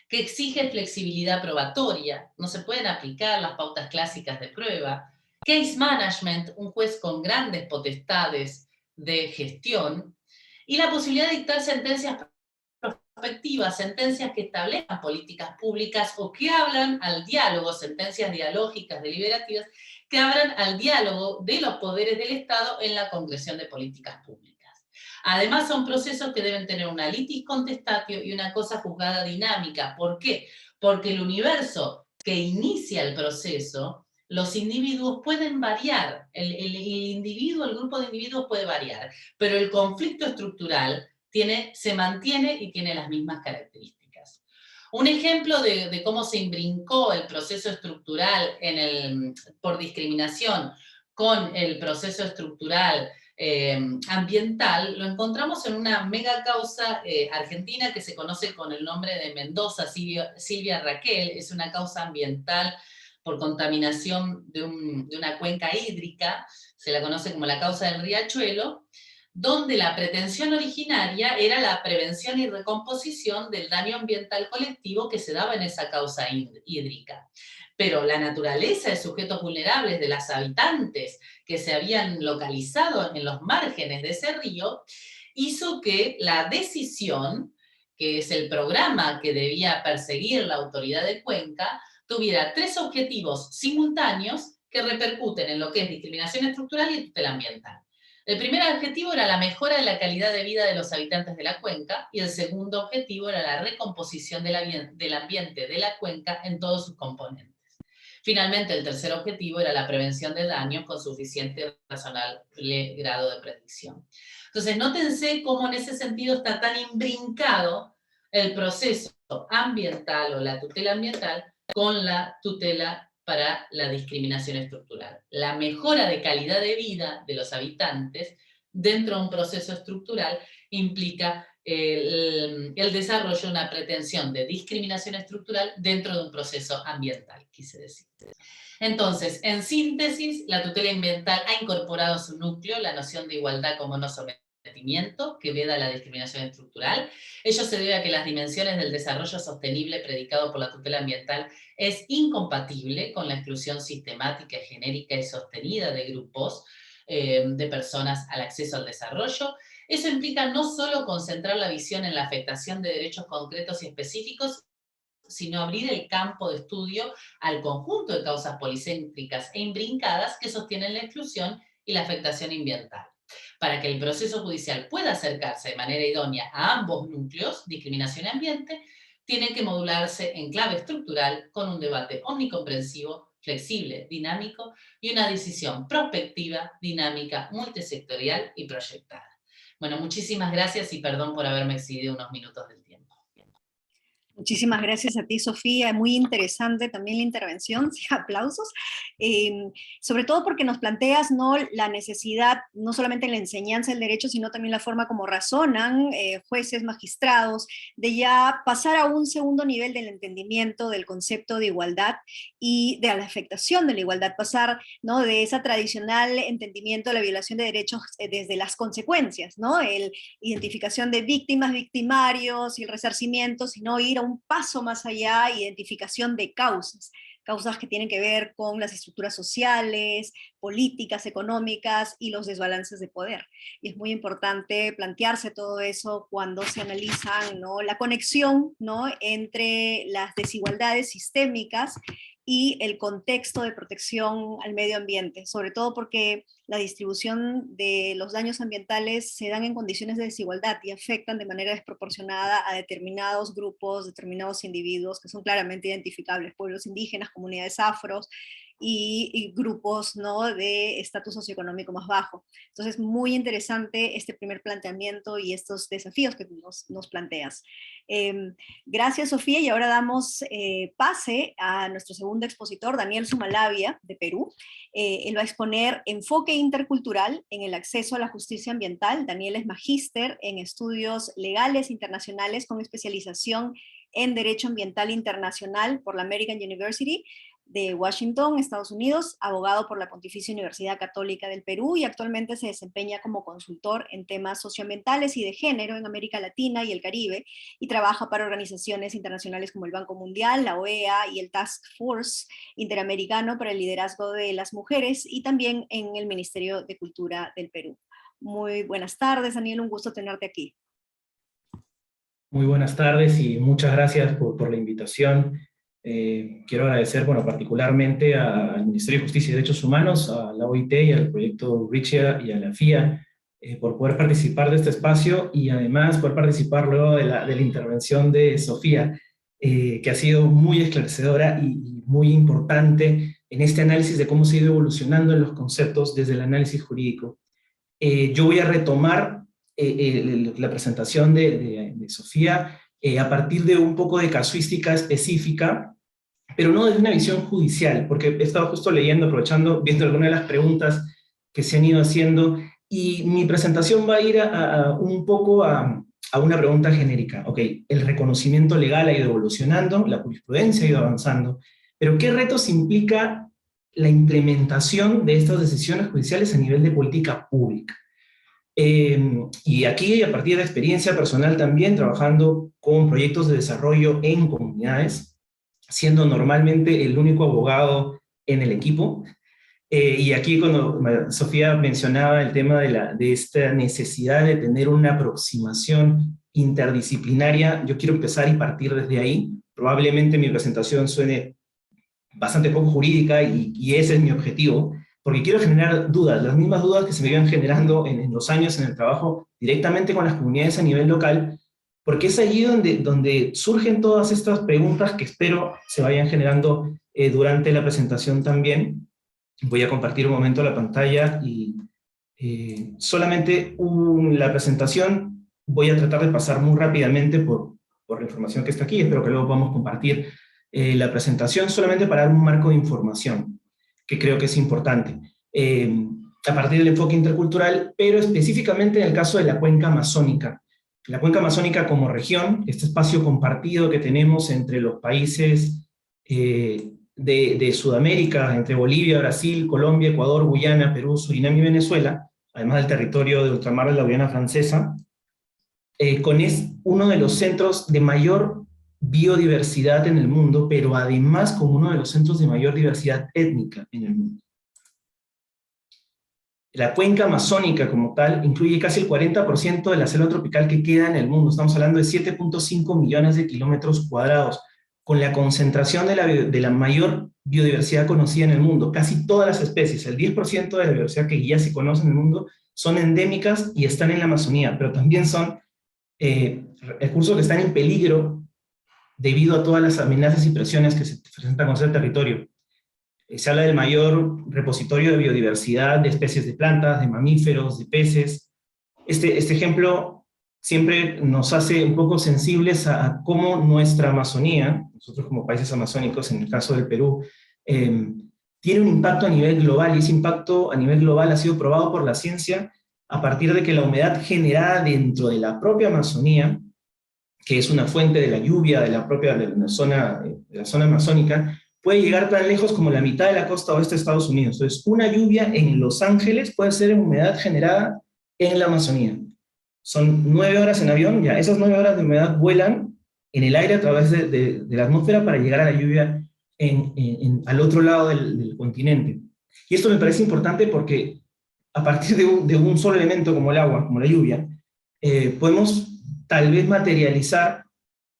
que exige flexibilidad probatoria, no se pueden aplicar las pautas clásicas de prueba, case management, un juez con grandes potestades de gestión, y la posibilidad de dictar sentencias prospectivas, sentencias que establezcan políticas públicas o que hablan al diálogo, sentencias dialógicas, deliberativas, que abran al diálogo de los poderes del Estado en la concreción de políticas públicas. Además, son procesos que deben tener una litis contestatio y una cosa juzgada dinámica. ¿Por qué? Porque el universo que inicia el proceso, los individuos pueden variar, el individuo, el grupo de individuos puede variar, pero el conflicto estructural se mantiene y tiene las mismas características. Un ejemplo de cómo se imbrincó el proceso estructural por discriminación con el proceso estructural ambiental, lo encontramos en una mega causa argentina que se conoce con el nombre de Mendoza, Silvia Raquel. Es una causa ambiental por contaminación de una cuenca hídrica, se la conoce como la causa del riachuelo, donde la pretensión originaria era la prevención y recomposición del daño ambiental colectivo que se daba en esa causa hídrica. Pero la naturaleza de sujetos vulnerables de las habitantes que se habían localizado en los márgenes de ese río hizo que la decisión, que es el programa que debía perseguir la autoridad de Cuenca, tuviera 3 objetivos simultáneos que repercuten en lo que es discriminación estructural y tutela ambiental. El primer objetivo era la mejora de la calidad de vida de los habitantes de la cuenca y el segundo objetivo era la recomposición del ambiente de la cuenca en todos sus componentes. Finalmente, el tercer objetivo era la prevención de daños con suficiente razonable grado de predicción. Entonces, nótense cómo en ese sentido está tan imbrincado el proceso ambiental o la tutela ambiental con la tutela para la discriminación estructural. La mejora de calidad de vida de los habitantes dentro de un proceso estructural implica el desarrollo de una pretensión de discriminación estructural dentro de un proceso ambiental, quise decir. Entonces, en síntesis, la tutela ambiental ha incorporado en su núcleo la noción de igualdad como no sometimiento, que veda la discriminación estructural. Ello se debe a que las dimensiones del desarrollo sostenible predicado por la tutela ambiental es incompatible con la exclusión sistemática, genérica y sostenida de grupos de personas al acceso al desarrollo. Eso implica no solo concentrar la visión en la afectación de derechos concretos y específicos, sino abrir el campo de estudio al conjunto de causas policéntricas e imbrincadas que sostienen la exclusión y la afectación ambiental. Para que el proceso judicial pueda acercarse de manera idónea a ambos núcleos, discriminación y ambiente, tiene que modularse en clave estructural con un debate omnicomprensivo, flexible, dinámico y una decisión prospectiva, dinámica, multisectorial y proyectada. Bueno, muchísimas gracias y perdón por haberme excedido unos minutos del tiempo. Muchísimas gracias a ti, Sofía. Muy interesante también la intervención. Sí, aplausos. Sobre todo porque nos planteas, ¿no?, la necesidad, no solamente en la enseñanza del derecho, sino también la forma como razonan jueces, magistrados, de ya pasar a un segundo nivel del entendimiento del concepto de igualdad y de la afectación de la igualdad, pasar, ¿no?, de esa tradicional entendimiento de la violación de derechos desde las consecuencias, ¿no?, el identificación de víctimas, victimarios y el resarcimiento, sino ir a un paso más allá, identificación de causas que tienen que ver con las estructuras sociales, políticas, económicas y los desbalances de poder. Y es muy importante plantearse todo eso cuando se analizan, ¿no?, la conexión, ¿no?, entre las desigualdades sistémicas y el contexto de protección al medio ambiente, sobre todo porque la distribución de los daños ambientales se dan en condiciones de desigualdad y afectan de manera desproporcionada a determinados grupos, determinados individuos que son claramente identificables, pueblos indígenas, comunidades afros, y grupos, ¿no?, de estatus socioeconómico más bajo. Entonces, muy interesante este primer planteamiento y estos desafíos que nos planteas. Gracias, Sofía, y ahora damos pase a nuestro segundo expositor, Daniel Sumalavia, de Perú. Él va a exponer Enfoque Intercultural en el Acceso a la Justicia Ambiental. Daniel es magíster en estudios legales internacionales con especialización en Derecho Ambiental Internacional por la American University de Washington, Estados Unidos, abogado por la Pontificia Universidad Católica del Perú, y actualmente se desempeña como consultor en temas socioambientales y de género en América Latina y el Caribe, y trabaja para organizaciones internacionales como el Banco Mundial, la OEA y el Task Force Interamericano para el Liderazgo de las Mujeres, y también en el Ministerio de Cultura del Perú. Muy buenas tardes, Daniel, un gusto tenerte aquí. Muy buenas tardes y muchas gracias por la invitación. Quiero agradecer, bueno, particularmente al Ministerio de Justicia y Derechos Humanos, a la OIT y al proyecto RICHIA y a la FIA por poder participar de este espacio, y además poder participar luego de la intervención de Sofía, que ha sido muy esclarecedora y muy importante en este análisis de cómo se ha ido evolucionando en los conceptos desde el análisis jurídico. Yo voy a retomar la presentación de Sofía a partir de un poco de casuística específica, pero no desde una visión judicial, porque he estado justo leyendo, aprovechando, viendo algunas de las preguntas que se han ido haciendo, y mi presentación va a ir un poco a una pregunta genérica. Ok, el reconocimiento legal ha ido evolucionando, la jurisprudencia ha ido avanzando, pero ¿qué retos implica la implementación de estas decisiones judiciales a nivel de política pública? Y aquí, a partir de experiencia personal también, trabajando con proyectos de desarrollo en comunidades, siendo normalmente el único abogado en el equipo. Y aquí cuando Sofía mencionaba el tema de esta necesidad de tener una aproximación interdisciplinaria, yo quiero empezar y partir desde ahí. Probablemente mi presentación suene bastante poco jurídica y ese es mi objetivo, porque quiero generar dudas, las mismas dudas que se me iban generando en los años en el trabajo directamente con las comunidades a nivel local, porque es allí donde surgen todas estas preguntas que espero se vayan generando durante la presentación también. Voy a compartir un momento la pantalla y solamente la presentación voy a tratar de pasar muy rápidamente por la información que está aquí. Espero que luego podamos compartir la presentación solamente para dar un marco de información que creo que es importante, a partir del enfoque intercultural, pero específicamente en el caso de la cuenca amazónica. La cuenca amazónica como región, este espacio compartido que tenemos entre los países de Sudamérica, entre Bolivia, Brasil, Colombia, Ecuador, Guyana, Perú, Surinam y Venezuela, además del territorio de ultramar de la Guayana Francesa, es uno de los centros de mayor biodiversidad en el mundo, pero además como uno de los centros de mayor diversidad étnica en el mundo. La cuenca amazónica como tal incluye casi el 40% de la selva tropical que queda en el mundo. Estamos hablando de 7.5 millones de kilómetros cuadrados, con la concentración de la mayor biodiversidad conocida en el mundo. Casi todas las especies, el 10% de la biodiversidad que ya se conoce en el mundo, son endémicas y están en la Amazonía, pero también son recursos que están en peligro debido a todas las amenazas y presiones que se presentan con ese territorio. Se habla del mayor repositorio de biodiversidad de especies de plantas, de mamíferos, de peces. Este ejemplo siempre nos hace un poco sensibles a cómo nuestra Amazonía, nosotros como países amazónicos, en el caso del Perú, tiene un impacto a nivel global, y ese impacto a nivel global ha sido probado por la ciencia a partir de que la humedad generada dentro de la propia Amazonía, que es una fuente de la lluvia de la zona amazónica, puede llegar tan lejos como la mitad de la costa oeste de Estados Unidos. Entonces, una lluvia en Los Ángeles puede ser humedad generada en la Amazonía. Son 9 horas en avión, ya esas 9 horas de humedad vuelan en el aire a través de la atmósfera para llegar a la lluvia al otro lado del continente. Y esto me parece importante porque a partir de un solo elemento como el agua, como la lluvia, podemos tal vez materializar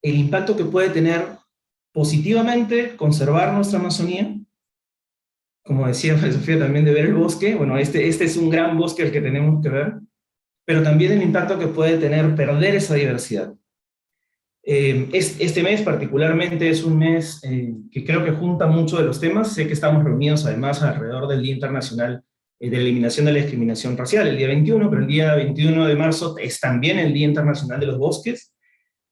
el impacto que puede tener positivamente conservar nuestra Amazonía, como decía Sofía también, de ver el bosque. Bueno, este es un gran bosque el que tenemos que ver, pero también el impacto que puede tener perder esa diversidad. Este mes particularmente es un mes que creo que junta mucho de los temas. Sé que estamos reunidos además alrededor del Día Internacional de la Eliminación de la Discriminación Racial, el día 21, pero el día 21 de marzo es también el Día Internacional de los Bosques.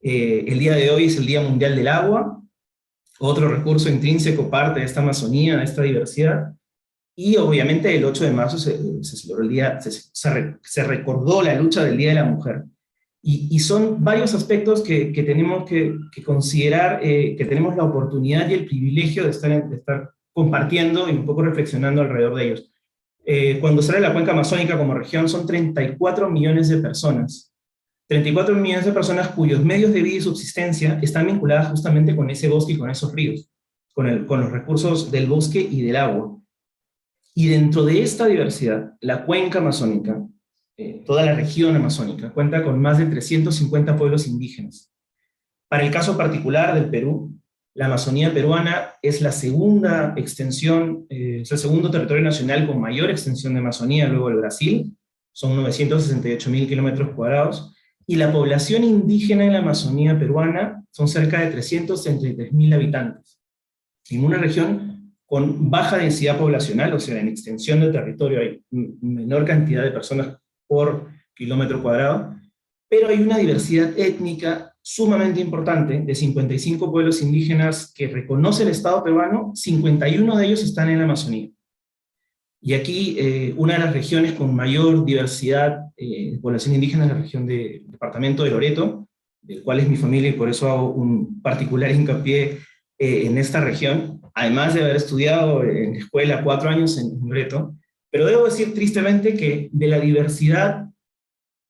El día de hoy es el Día Mundial del Agua, otro recurso intrínseco, parte de esta Amazonía, de esta diversidad. Y obviamente el 8 de marzo se celebró el día, se recordó la lucha del Día de la Mujer. Y son varios aspectos que tenemos que considerar, que tenemos la oportunidad y el privilegio de estar compartiendo y un poco reflexionando alrededor de ellos. Cuando sale la cuenca amazónica como región, son 34 millones de personas. 34 millones de personas cuyos medios de vida y subsistencia están vinculadas justamente con ese bosque y con esos ríos, con los recursos del bosque y del agua. Y dentro de esta diversidad, la cuenca amazónica, toda la región amazónica, cuenta con más de 350 pueblos indígenas. Para el caso particular del Perú, la Amazonía peruana es la segunda extensión, es el segundo territorio nacional con mayor extensión de Amazonía, luego el Brasil, son 968.000 kilómetros cuadrados, y la población indígena en la Amazonía peruana son cerca de 333.000 habitantes, en una región con baja densidad poblacional, o sea, en extensión del territorio hay menor cantidad de personas por kilómetro cuadrado, pero hay una diversidad étnica sumamente importante, de 55 pueblos indígenas que reconoce el Estado peruano, 51 de ellos están en la Amazonía. Y aquí una de las regiones con mayor diversidad de población indígena es la región del departamento de Loreto, del cual es mi familia y por eso hago un particular hincapié en esta región, además de haber estudiado en escuela 4 años en Loreto, pero debo decir tristemente que de la diversidad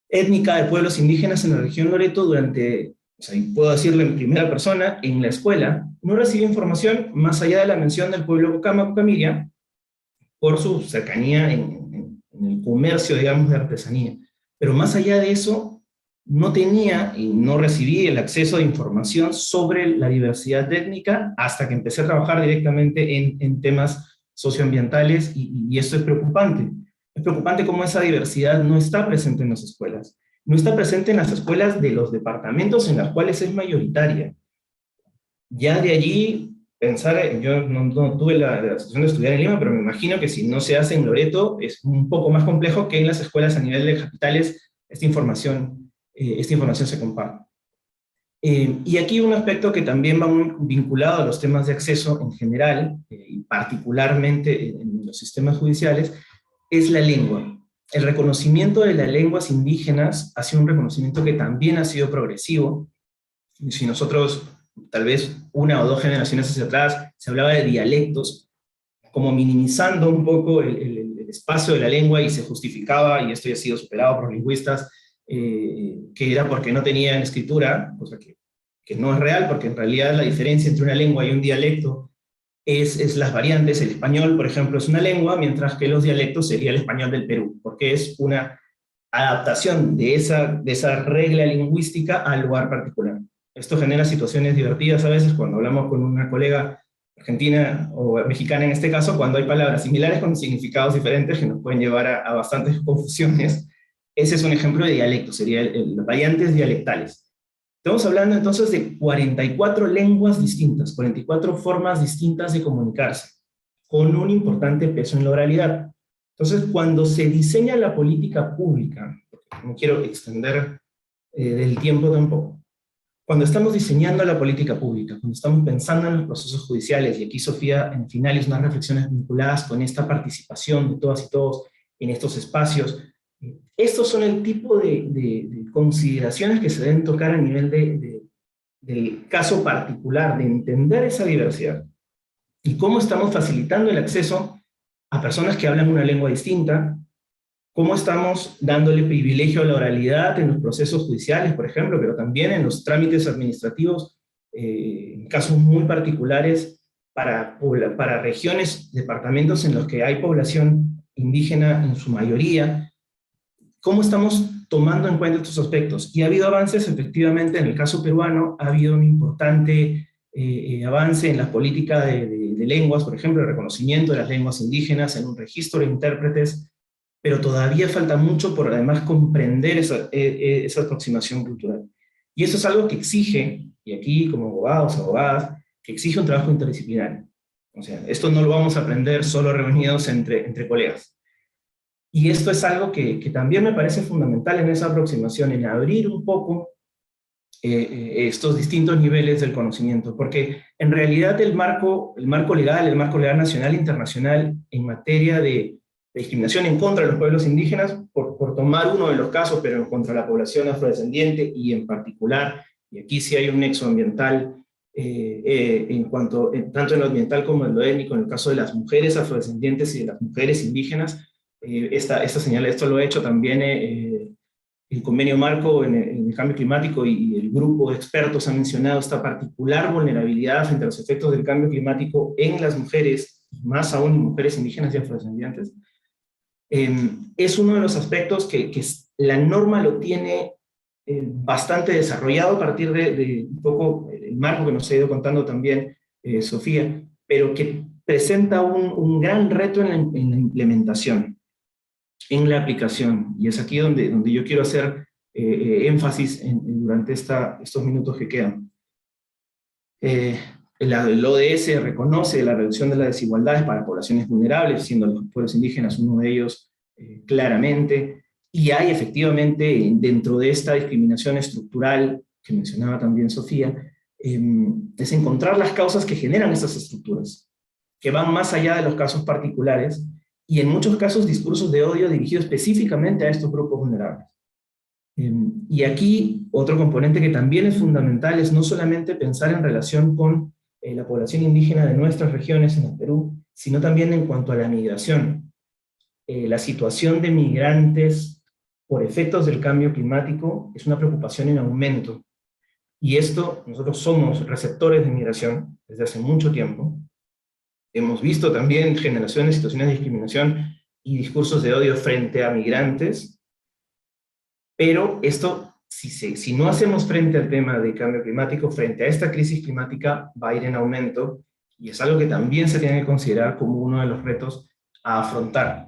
étnica de pueblos indígenas en la región Loreto durante, o sea, y puedo decirlo en primera persona, en la escuela, no recibí información más allá de la mención del pueblo Cocama, Cocamiria, por su cercanía en el comercio, digamos, de artesanía. Pero más allá de eso, no tenía y no recibí el acceso de información sobre la diversidad étnica hasta que empecé a trabajar directamente en temas socioambientales, y esto es preocupante. Es preocupante cómo esa diversidad no está presente en las escuelas. No está presente en las escuelas de los departamentos en las cuales es mayoritaria. Ya de allí pensar, yo no tuve la situación de estudiar en Lima, pero me imagino que si no se hace en Loreto es un poco más complejo que en las escuelas a nivel de capitales esta información se comparte. Y aquí un aspecto que también va muy vinculado a los temas de acceso en general, y particularmente en los sistemas judiciales, es la lengua. El reconocimiento de las lenguas indígenas ha sido un reconocimiento que también ha sido progresivo. Si nosotros, tal vez 1 o 2 generaciones hacia atrás, se hablaba de dialectos, como minimizando un poco el espacio de la lengua, y se justificaba, y esto ya ha sido superado por lingüistas, que era porque no tenían escritura, cosa que no es real, porque en realidad la diferencia entre una lengua y un dialecto es las variantes. El español, por ejemplo, es una lengua, mientras que los dialectos sería el español del Perú, porque es una adaptación de esa regla lingüística al lugar particular. Esto genera situaciones divertidas a veces cuando hablamos con una colega argentina o mexicana en este caso, cuando hay palabras similares con significados diferentes que nos pueden llevar a bastantes confusiones. Ese es un ejemplo de dialecto, sería las variantes dialectales. Estamos hablando entonces de 44 lenguas distintas, 44 formas distintas de comunicarse, con un importante peso en la oralidad. Entonces, cuando se diseña la política pública, no quiero extender del tiempo tampoco, cuando estamos diseñando la política pública, cuando estamos pensando en los procesos judiciales, y aquí Sofía en final hizo unas reflexiones vinculadas con esta participación de todas y todos en estos espacios, estos son el tipo de consideraciones que se deben tocar a nivel del caso particular, de entender esa diversidad, y cómo estamos facilitando el acceso a personas que hablan una lengua distinta, cómo estamos dándole privilegio a la oralidad en los procesos judiciales, por ejemplo, pero también en los trámites administrativos, en casos muy particulares para regiones, departamentos en los que hay población indígena en su mayoría. ¿Cómo estamos tomando en cuenta estos aspectos? Y ha habido avances, efectivamente, en el caso peruano, ha habido un importante avance en la política de lenguas, por ejemplo, el reconocimiento de las lenguas indígenas en un registro de intérpretes, pero todavía falta mucho por además comprender esa aproximación cultural. Y eso es algo que exige, y aquí como abogados, abogadas, que exige un trabajo interdisciplinario. O sea, esto no lo vamos a aprender solo reunidos entre colegas. Y esto es algo que también me parece fundamental en esa aproximación, en abrir un poco estos distintos niveles del conocimiento, porque en realidad el marco legal nacional e internacional en materia de discriminación en contra de los pueblos indígenas, por tomar uno de los casos, pero contra la población afrodescendiente, y en particular, y aquí sí hay un nexo ambiental, tanto en lo ambiental como en lo étnico, en el caso de las mujeres afrodescendientes y de las mujeres indígenas, esta señal, esto lo ha hecho también el convenio marco en el cambio climático, y el grupo de expertos ha mencionado esta particular vulnerabilidad frente a los efectos del cambio climático en las mujeres, más aún en mujeres indígenas y afrodescendientes. Es uno de los aspectos que la norma lo tiene bastante desarrollado a partir de un poco el marco que nos ha ido contando también Sofía, pero que presenta un gran reto en la implementación, en la aplicación, y es aquí donde yo quiero hacer énfasis durante estos minutos que quedan. El ODS reconoce la reducción de las desigualdades para poblaciones vulnerables, siendo los pueblos indígenas uno de ellos claramente, y hay efectivamente dentro de esta discriminación estructural que mencionaba también Sofía, es encontrar las causas que generan estas estructuras, que van más allá de los casos particulares, y en muchos casos discursos de odio dirigidos específicamente a estos grupos vulnerables. Y aquí otro componente que también es fundamental es no solamente pensar en relación con la población indígena de nuestras regiones en el Perú, sino también en cuanto a la migración. La situación de migrantes por efectos del cambio climático es una preocupación en aumento. Y esto, nosotros somos receptores de migración desde hace mucho tiempo. Hemos visto también generación de situaciones de discriminación y discursos de odio frente a migrantes, pero esto, si no hacemos frente al tema del cambio climático, frente a esta crisis climática, va a ir en aumento, y es algo que también se tiene que considerar como uno de los retos a afrontar.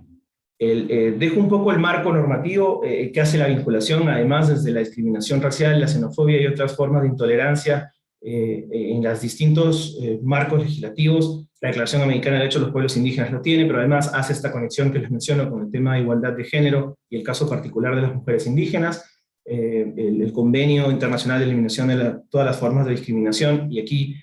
Dejo un poco el marco normativo que hace la vinculación, además desde la discriminación racial, la xenofobia y otras formas de intolerancia en los distintos marcos legislativos. La Declaración Americana de Derechos de los Pueblos Indígenas lo tiene, pero además hace esta conexión que les menciono con el tema de igualdad de género y el caso particular de las mujeres indígenas, el Convenio Internacional de Eliminación de todas las formas de discriminación, y aquí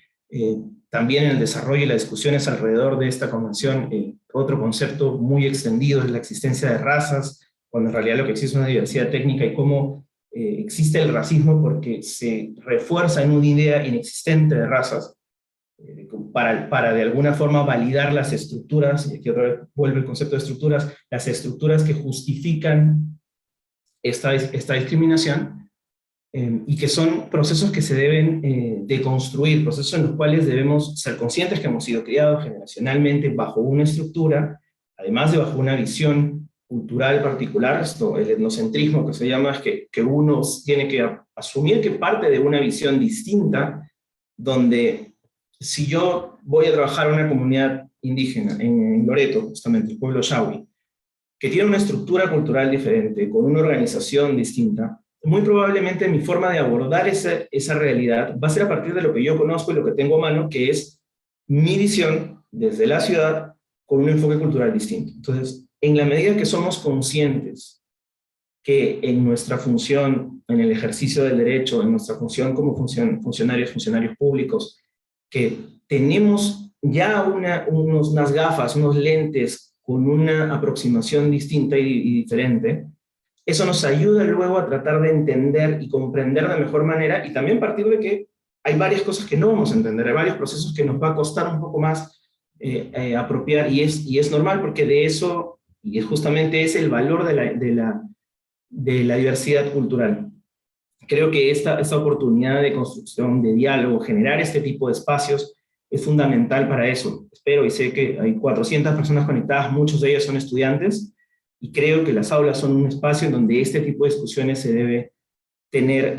también en el desarrollo y las discusiones alrededor de esta convención, otro concepto muy extendido es la existencia de razas, cuando en realidad lo que existe es una diversidad técnica, y cómo existe el racismo porque se refuerza en una idea inexistente de razas, para de alguna forma validar las estructuras, y aquí otra vez vuelve el concepto de estructuras, las estructuras que justifican esta discriminación, y que son procesos que se deben deconstruir, procesos en los cuales debemos ser conscientes que hemos sido criados generacionalmente bajo una estructura, además de bajo una visión cultural particular. Esto, el etnocentrismo que se llama, es que uno tiene que asumir que parte de una visión distinta, donde si yo voy a trabajar en una comunidad indígena, en Loreto, justamente, el pueblo Shawi, que tiene una estructura cultural diferente, con una organización distinta, muy probablemente mi forma de abordar esa realidad va a ser a partir de lo que yo conozco y lo que tengo a mano, que es mi visión desde la ciudad con un enfoque cultural distinto. Entonces, en la medida que somos conscientes que en nuestra función, en el ejercicio del derecho, en nuestra función como funcionarios públicos, que tenemos ya unas gafas, unos lentes con una aproximación distinta y diferente, eso nos ayuda luego a tratar de entender y comprender de mejor manera, y también partir de que hay varias cosas que no vamos a entender, hay varios procesos que nos va a costar un poco más apropiar, y es normal, porque de eso, y es justamente ese el valor de la diversidad cultural. Creo que esta oportunidad de construcción, de diálogo, generar este tipo de espacios, es fundamental para eso. Espero y sé que hay 400 personas conectadas, muchos de ellos son estudiantes, y creo que las aulas son un espacio en donde este tipo de discusiones se debe tener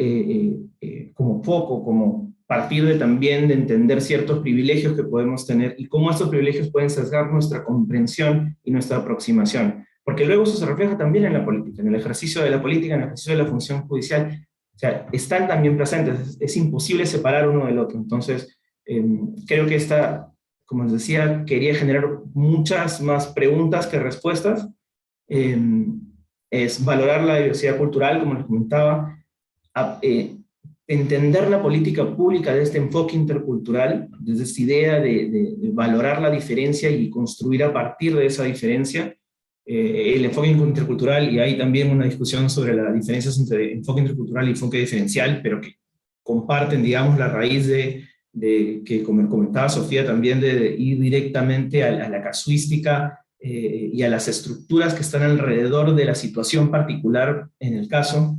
como foco, como partir también de entender ciertos privilegios que podemos tener, y cómo estos privilegios pueden sesgar nuestra comprensión y nuestra aproximación. Porque luego eso se refleja también en la política, en el ejercicio de la política, en el ejercicio de la función judicial. O sea, están también presentes, es imposible separar uno del otro. Entonces, creo que como les decía, quería generar muchas más preguntas que respuestas. Es valorar la diversidad cultural, como les comentaba, entender la política pública de este enfoque intercultural, desde esta idea de valorar la diferencia y construir a partir de esa diferencia. El enfoque intercultural, y hay también una discusión sobre las diferencias entre enfoque intercultural y enfoque diferencial, pero que comparten, digamos, la raíz de que, como comentaba Sofía también, de ir directamente a la casuística y a las estructuras que están alrededor de la situación particular en el caso.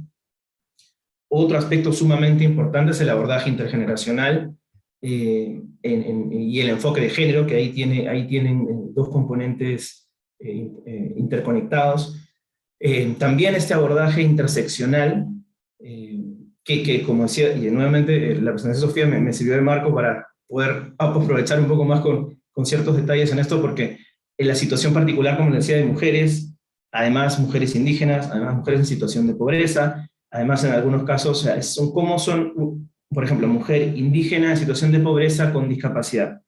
Otro aspecto sumamente importante es el abordaje intergeneracional y el enfoque de género, que ahí tienen dos componentes interconectados. También este abordaje interseccional, que como decía, y nuevamente la presentación de Sofía me sirvió de marco para poder aprovechar un poco más con ciertos detalles en esto, porque en la situación particular, como les decía, de mujeres, además mujeres indígenas, además mujeres en situación de pobreza, además en algunos casos son, por ejemplo, mujer indígena en situación de pobreza con discapacidad.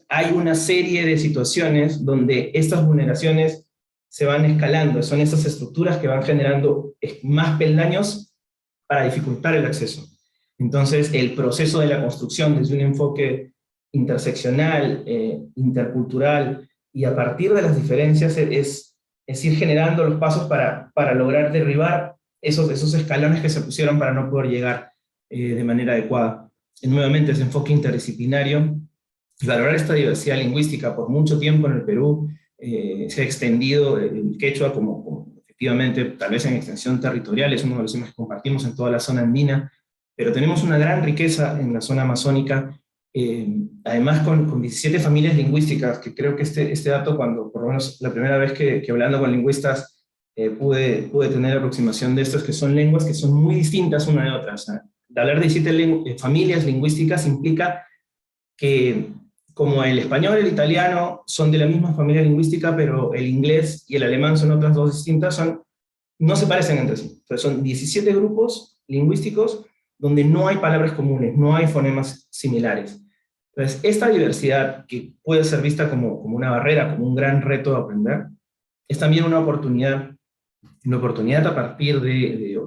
Hay una serie de situaciones donde estas vulneraciones se van escalando, son esas estructuras que van generando más peldaños para dificultar el acceso. Entonces, el proceso de la construcción desde un enfoque interseccional, intercultural, y a partir de las diferencias es ir generando los pasos para lograr derribar esos escalones que se pusieron para no poder llegar de manera adecuada. Y nuevamente, ese enfoque interdisciplinario, valorar esta diversidad lingüística. Por mucho tiempo en el Perú se ha extendido el quechua como efectivamente, tal vez en extensión territorial, es uno de los temas que compartimos en toda la zona andina, pero tenemos una gran riqueza en la zona amazónica, además con 17 familias lingüísticas, que creo que este dato, cuando por lo menos la primera vez que hablando con lingüistas pude tener aproximación de estas, que son lenguas que son muy distintas una de otra. O sea, de hablar de 17 familias lingüísticas implica que, como el español y el italiano son de la misma familia lingüística, pero el inglés y el alemán son otras dos distintas, no se parecen entre sí. Entonces son 17 grupos lingüísticos donde no hay palabras comunes, no hay fonemas similares. Entonces, esta diversidad, que puede ser vista como una barrera, como un gran reto de aprender, es también una oportunidad a partir de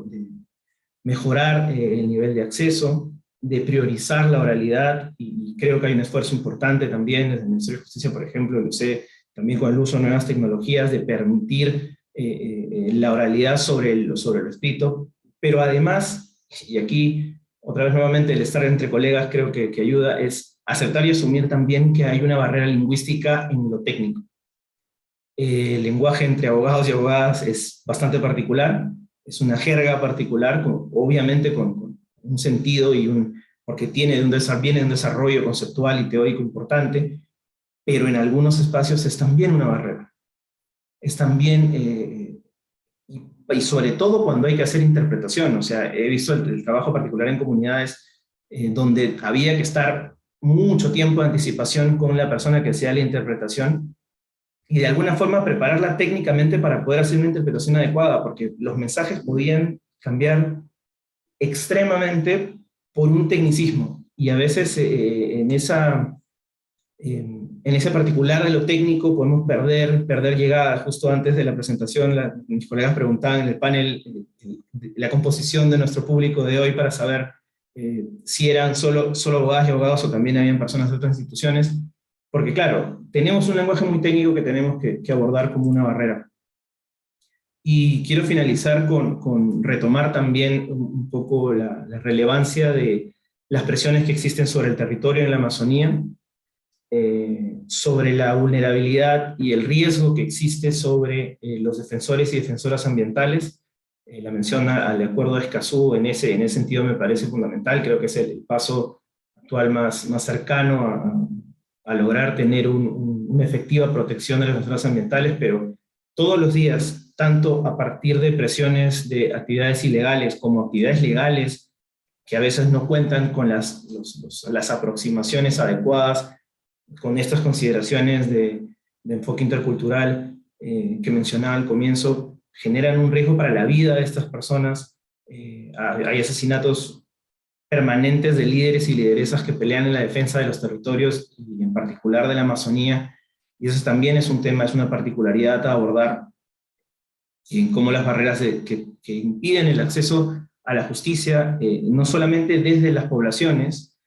mejorar el nivel de acceso, de priorizar la oralidad, y creo que hay un esfuerzo importante también desde el Ministerio de Justicia, por ejemplo, lo sé, también con el uso de nuevas tecnologías, de permitir la oralidad sobre lo escrito, pero además, y aquí otra vez nuevamente el estar entre colegas creo que ayuda, es aceptar y asumir también que hay una barrera lingüística en lo técnico. El lenguaje entre abogados y abogadas es bastante particular, es una jerga particular, obviamente con un sentido porque viene de un desarrollo conceptual y teórico importante, pero en algunos espacios es también una barrera. Es también, y sobre todo cuando hay que hacer interpretación. O sea, he visto el trabajo particular en comunidades donde había que estar mucho tiempo de anticipación con la persona que hacía la interpretación, y de alguna forma prepararla técnicamente para poder hacer una interpretación adecuada, porque los mensajes podían cambiar extremadamente por un tecnicismo, y a veces en ese particular de lo técnico podemos perder llegada. Justo antes de la presentación, mis colegas preguntaban en el panel la composición de nuestro público de hoy para saber si eran solo abogadas y abogados o también habían personas de otras instituciones, porque claro, tenemos un lenguaje muy técnico que tenemos que abordar como una barrera. Y quiero finalizar con retomar también un poco la relevancia de las presiones que existen sobre el territorio en la Amazonía, sobre la vulnerabilidad y el riesgo que existe sobre los defensores y defensoras ambientales. La mención al Acuerdo de Escazú en ese sentido me parece fundamental. Creo que es el paso actual más cercano a lograr tener una efectiva protección de las defensoras ambientales, pero todos los días, tanto a partir de presiones de actividades ilegales como actividades legales, que a veces no cuentan con las aproximaciones adecuadas, con estas consideraciones de enfoque intercultural que mencionaba al comienzo, generan un riesgo para la vida de estas personas, hay asesinatos permanentes de líderes y lideresas que pelean en la defensa de los territorios, y en particular de la Amazonía, y eso también es un tema, es una particularidad a abordar, en cómo las barreras que impiden el acceso a la justicia, no solamente desde las poblaciones,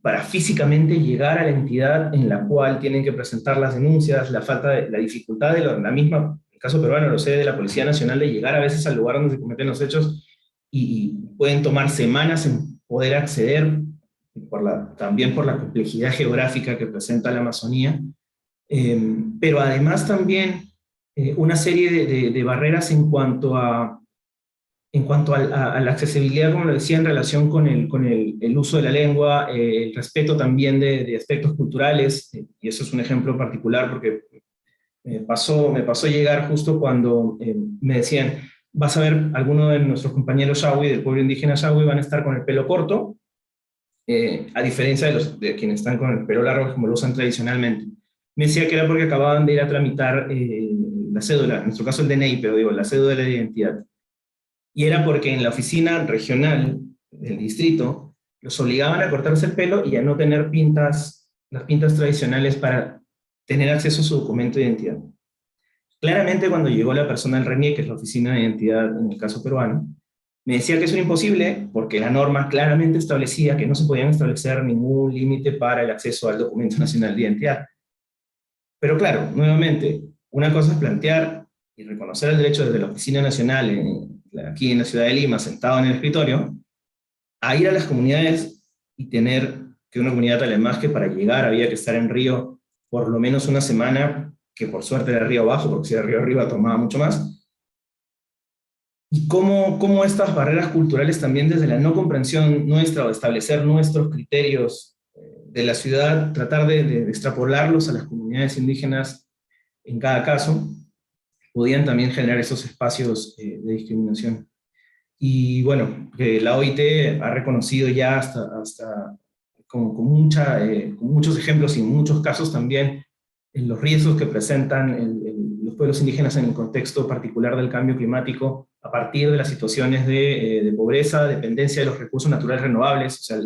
para físicamente llegar a la entidad en la cual tienen que presentar las denuncias, la dificultad de la misma, en el caso peruano lo sé, de la Policía Nacional, de llegar a veces al lugar donde se cometen los hechos, y pueden tomar semanas en poder acceder, también por la complejidad geográfica que presenta la Amazonía, pero además también una serie de barreras en cuanto a la accesibilidad, como lo decía, en relación con el uso de la lengua, el respeto también de aspectos culturales, y eso es un ejemplo particular porque me pasó llegar justo cuando me decían, vas a ver, algunos de nuestros compañeros Shawi, del pueblo indígena Shawi, van a estar con el pelo corto, a diferencia de quienes están con el pelo largo como lo usan tradicionalmente. Me decía que era porque acababan de ir a tramitar la cédula, en nuestro caso el DNI, pero digo, la cédula de la identidad. Y era porque en la oficina regional del distrito los obligaban a cortarse el pelo y a no tener las pintas tradicionales para tener acceso a su documento de identidad. Claramente cuando llegó la persona del RENIE, que es la oficina de identidad en el caso peruano, me decía que eso era imposible porque la norma claramente establecía que no se podían establecer ningún límite para el acceso al documento nacional de identidad. Pero claro, nuevamente, una cosa es plantear y reconocer el derecho desde la oficina nacional aquí en la ciudad de Lima, sentado en el escritorio, a ir a las comunidades y tener que una comunidad, además, que para llegar había que estar en Río por lo menos una semana, que por suerte era Río abajo, porque si era Río arriba tomaba mucho más. Y cómo estas barreras culturales también desde la no comprensión nuestra, o establecer nuestros criterios de la ciudad, tratar de extrapolarlos a las comunidades indígenas en cada caso, podían también generar esos espacios de discriminación. Y bueno, la OIT ha reconocido ya hasta con muchos ejemplos y en muchos casos también en los riesgos que presentan los pueblos indígenas en el contexto particular del cambio climático a partir de las situaciones de pobreza, dependencia de los recursos naturales renovables, o sea,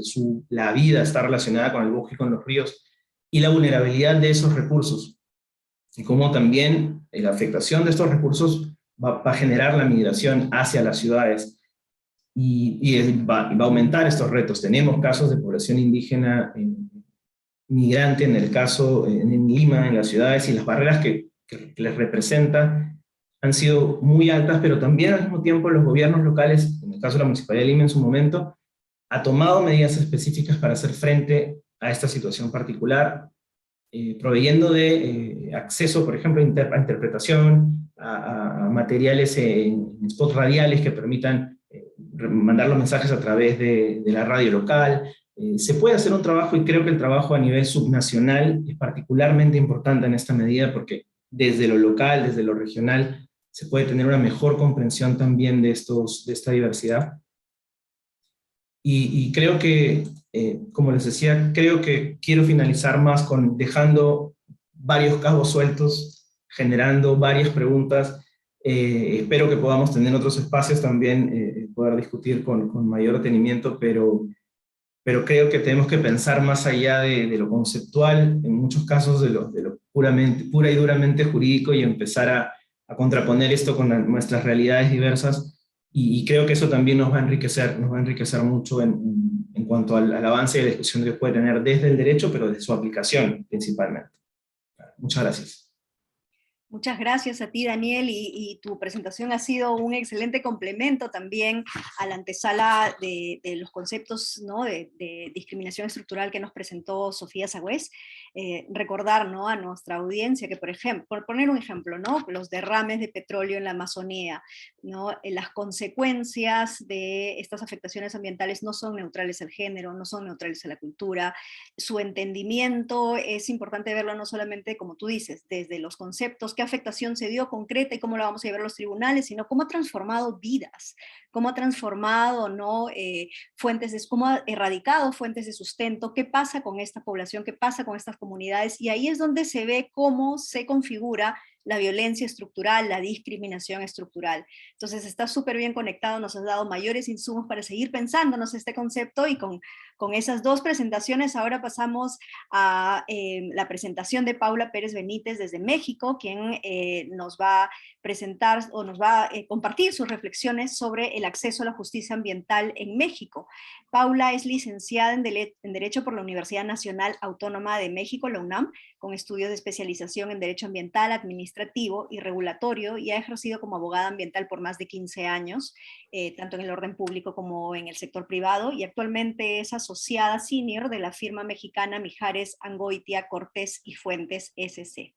la vida está relacionada con el bosque y con los ríos, y la vulnerabilidad de esos recursos, y cómo también la afectación de estos recursos va a generar la migración hacia las ciudades, y va a aumentar estos retos. Tenemos casos de población indígena migrante, en el caso en Lima, en las ciudades, y las barreras que les representa han sido muy altas, pero también al mismo tiempo los gobiernos locales, en el caso de la Municipalidad de Lima en su momento, ha tomado medidas específicas para hacer frente a esta situación particular, proveyendo de acceso, por ejemplo, a interpretación, a materiales en spots radiales que permitan mandar los mensajes a través de la radio local. Se puede hacer un trabajo, y creo que el trabajo a nivel subnacional es particularmente importante en esta medida, porque desde lo local, desde lo regional, se puede tener una mejor comprensión también de esta diversidad. Y creo que, como les decía, creo que quiero finalizar más dejando varios cabos sueltos, generando varias preguntas. Espero que podamos tener otros espacios también, poder discutir con mayor detenimiento, pero creo que tenemos que pensar más allá de lo conceptual, en muchos casos de lo pura y duramente jurídico, y empezar a contraponer esto con nuestras realidades diversas, y creo que eso también nos va a enriquecer mucho en cuanto al avance de la discusión que puede tener desde el derecho, pero de su aplicación principalmente. Muchas gracias. Muchas gracias a ti, Daniel, y tu presentación ha sido un excelente complemento también a la antesala de los conceptos, ¿no?, de discriminación estructural que nos presentó Sofía Sagüez. Recordar, ¿no?, a nuestra audiencia que, por ejemplo, por poner un ejemplo, ¿no?, los derrames de petróleo en la Amazonía, ¿no?, las consecuencias de estas afectaciones ambientales no son neutrales al género, no son neutrales a la cultura. Su entendimiento es importante verlo no solamente, como tú dices, desde los conceptos, qué afectación se dio concreta y cómo la vamos a llevar a los tribunales, sino cómo ha transformado vidas, cómo ha transformado, ¿no?, cómo ha erradicado fuentes de sustento, qué pasa con esta población, qué pasa con estas comunidades, y ahí es donde se ve cómo se configura la violencia estructural, la discriminación estructural. Entonces está súper bien conectado, nos has dado mayores insumos para seguir pensándonos este concepto, y con esas dos presentaciones ahora pasamos a la presentación de Paula Pérez Benítez desde México, quien nos va a presentar o nos va a compartir sus reflexiones sobre el acceso a la justicia ambiental en México. Paula es licenciada en Derecho por la Universidad Nacional Autónoma de México, la UNAM, con estudios de especialización en Derecho Ambiental, Administrativo y Regulatorio, y ha ejercido como abogada ambiental por más de 15 años, tanto en el orden público como en el sector privado, y actualmente es asociada senior de la firma mexicana Mijares, Angoitia, Cortés y Fuentes SC.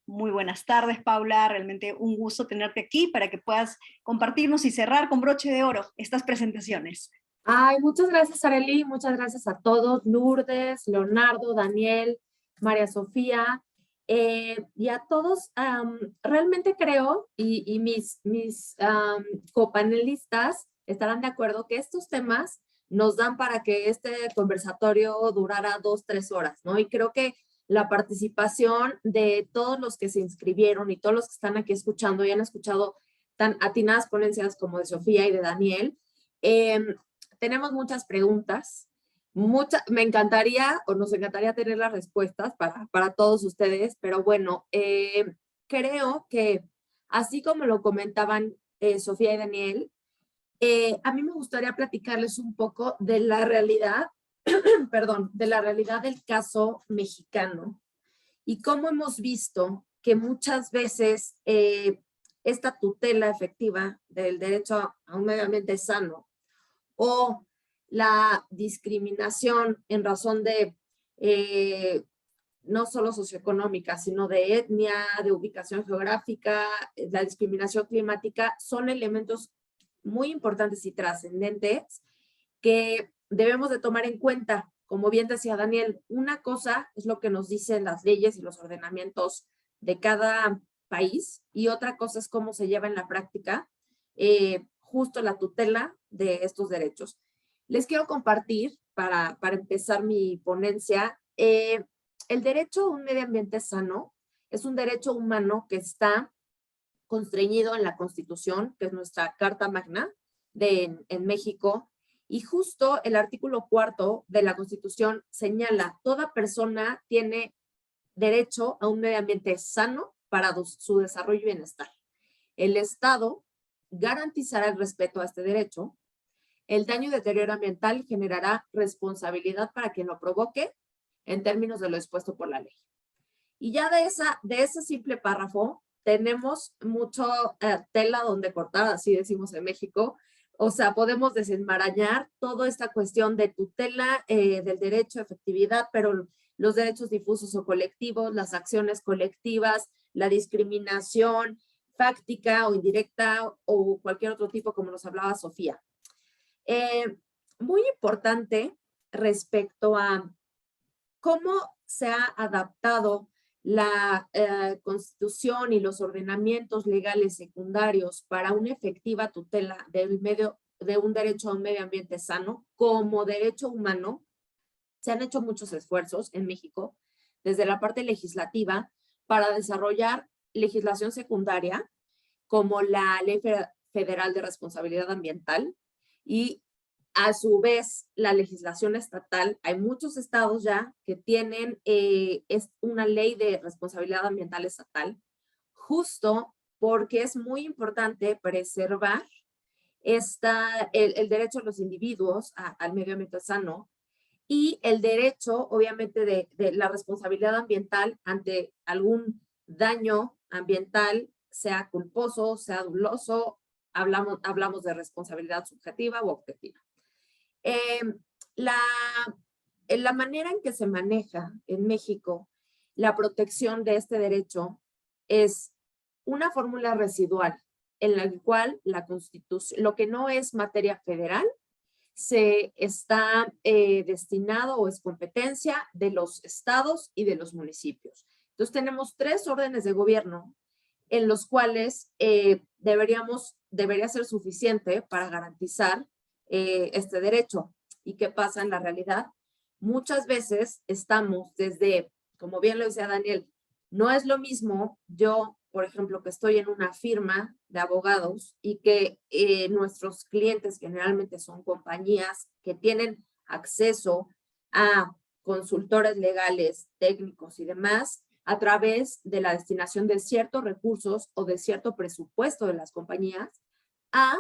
Muy buenas tardes, Paula, realmente un gusto tenerte aquí para que puedas compartirnos y cerrar con broche de oro estas presentaciones. Ay, muchas gracias, Arely, muchas gracias a todos, Lourdes, Leonardo, Daniel, María Sofía, y a todos. Realmente creo, y mis copanelistas estarán de acuerdo, que estos temas nos dan para que este conversatorio durara 2-3 horas, ¿no? Y creo que la participación de todos los que se inscribieron y todos los que están aquí escuchando y han escuchado tan atinadas ponencias como de Sofía y de Daniel, tenemos muchas preguntas, me encantaría o nos encantaría tener las respuestas para todos ustedes, pero bueno, creo que así como lo comentaban Sofía y Daniel, a mí me gustaría platicarles un poco de la realidad, perdón, de la realidad del caso mexicano y cómo hemos visto que muchas veces esta tutela efectiva del derecho a un medio ambiente sano o la discriminación en razón de no solo socioeconómica, sino de etnia, de ubicación geográfica, la discriminación climática, son elementos muy importantes y trascendentes que debemos de tomar en cuenta. Como bien decía Daniel, una cosa es lo que nos dicen las leyes y los ordenamientos de cada país, y otra cosa es cómo se lleva en la práctica justo la tutela de estos derechos. Les quiero compartir, para empezar mi ponencia, el derecho a un medio ambiente sano es un derecho humano que está constreñido en la Constitución, que es nuestra Carta Magna en México, y justo el artículo 4 de la Constitución señala: toda persona tiene derecho a un medio ambiente sano para su desarrollo y bienestar. El Estado garantizará el respeto a este derecho. El daño y deterioro ambiental generará responsabilidad para quien lo provoque en términos de lo dispuesto por la ley. Y ya de ese simple párrafo tenemos mucho tela donde cortar, así decimos en México. O sea, podemos desenmarañar toda esta cuestión de tutela del derecho a efectividad, pero los derechos difusos o colectivos, las acciones colectivas, la discriminación fáctica o indirecta o cualquier otro tipo, como nos hablaba Sofía. Muy importante respecto a cómo se ha adaptado la Constitución y los ordenamientos legales secundarios para una efectiva tutela de un derecho a un medio ambiente sano como derecho humano. Se han hecho muchos esfuerzos en México desde la parte legislativa para desarrollar legislación secundaria como la Ley Federal de Responsabilidad Ambiental, y a su vez la legislación estatal. Hay muchos estados ya que tienen es una ley de responsabilidad ambiental estatal, justo porque es muy importante preservar el derecho de los individuos al medio ambiente sano y el derecho, obviamente, de la responsabilidad ambiental ante algún daño ambiental, sea culposo, sea doloso. Hablamos de responsabilidad subjetiva u objetiva. La manera en que se maneja en México la protección de este derecho es una fórmula residual en la cual la Constitución, lo que no es materia federal, se está destinado o es competencia de los estados y de los municipios. Entonces tenemos 3 órdenes de gobierno en los cuales debería ser suficiente para garantizar este derecho. ¿Y qué pasa en la realidad? Muchas veces estamos desde, como bien lo decía Daniel, no es lo mismo yo por ejemplo, que estoy en una firma de abogados y que nuestros clientes generalmente son compañías que tienen acceso a consultores legales, técnicos y demás, a través de la destinación de ciertos recursos o de cierto presupuesto de las compañías a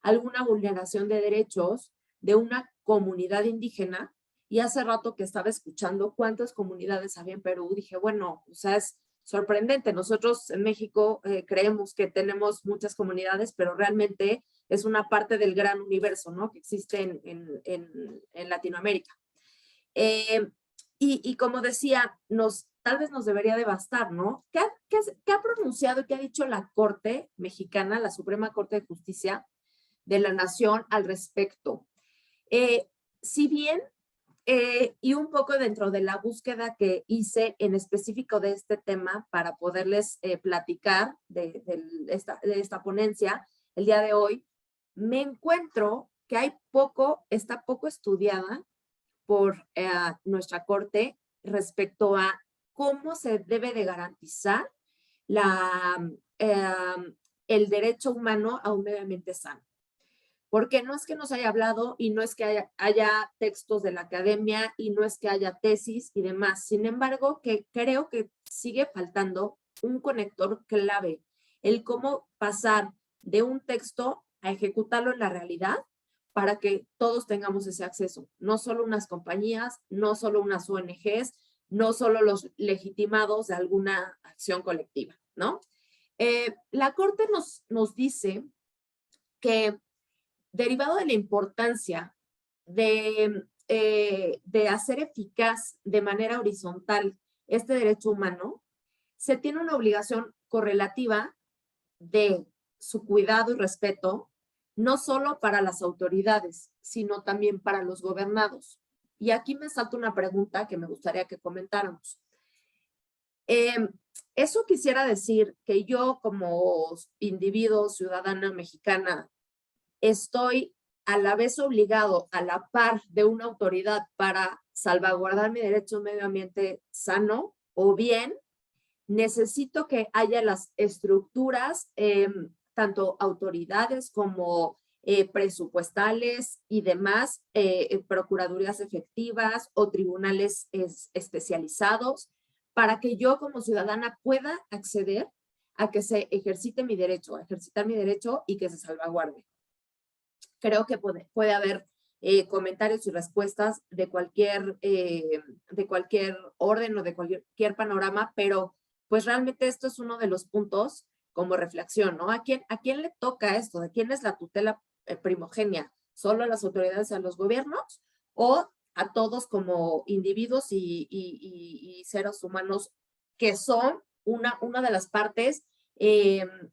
alguna vulneración de derechos de una comunidad indígena. Y hace rato que estaba escuchando cuántas comunidades había en Perú, dije, bueno, o sea, es sorprendente. Nosotros en México creemos que tenemos muchas comunidades, pero realmente es una parte del gran universo, ¿no?, que existe en Latinoamérica. Y como decía, tal vez nos debería de bastar, ¿no? ¿Qué ha pronunciado y qué ha dicho la Corte Mexicana, la Suprema Corte de Justicia de la Nación al respecto? Si bien, y un poco dentro de la búsqueda que hice en específico de este tema para poderles platicar de esta ponencia el día de hoy, me encuentro que está poco estudiada por nuestra Corte respecto a cómo se debe de garantizar el derecho humano a un medio ambiente sano. Porque no es que nos haya hablado y no es que haya textos de la academia y no es que haya tesis y demás. Sin embargo, que creo que sigue faltando un conector clave, el cómo pasar de un texto a ejecutarlo en la realidad para que todos tengamos ese acceso. No solo unas compañías, no solo unas ONGs, no solo los legitimados de alguna acción colectiva, ¿no? La Corte nos dice que derivado de la importancia de hacer eficaz de manera horizontal este derecho humano, se tiene una obligación correlativa de su cuidado y respeto, no solo para las autoridades, sino también para los gobernados. Y aquí me salta una pregunta que me gustaría que comentáramos. Eso quisiera decir que yo como individuo, ciudadana mexicana, estoy a la vez obligado a la par de una autoridad para salvaguardar mi derecho a un medio ambiente sano, o bien necesito que haya las estructuras, tanto autoridades como presupuestales y demás, procuradurías efectivas o tribunales especializados para que yo como ciudadana pueda acceder a que se ejercite mi derecho, a ejercitar mi derecho y que se salvaguarde. Creo que puede haber comentarios y respuestas de cualquier orden o de cualquier panorama, pero pues realmente esto es uno de los puntos como reflexión, ¿no? ¿A quién le toca esto? ¿De quién es la tutela primogénea? ¿Solo a las autoridades, a los gobiernos? ¿O a todos como individuos y seres humanos que son una de las partes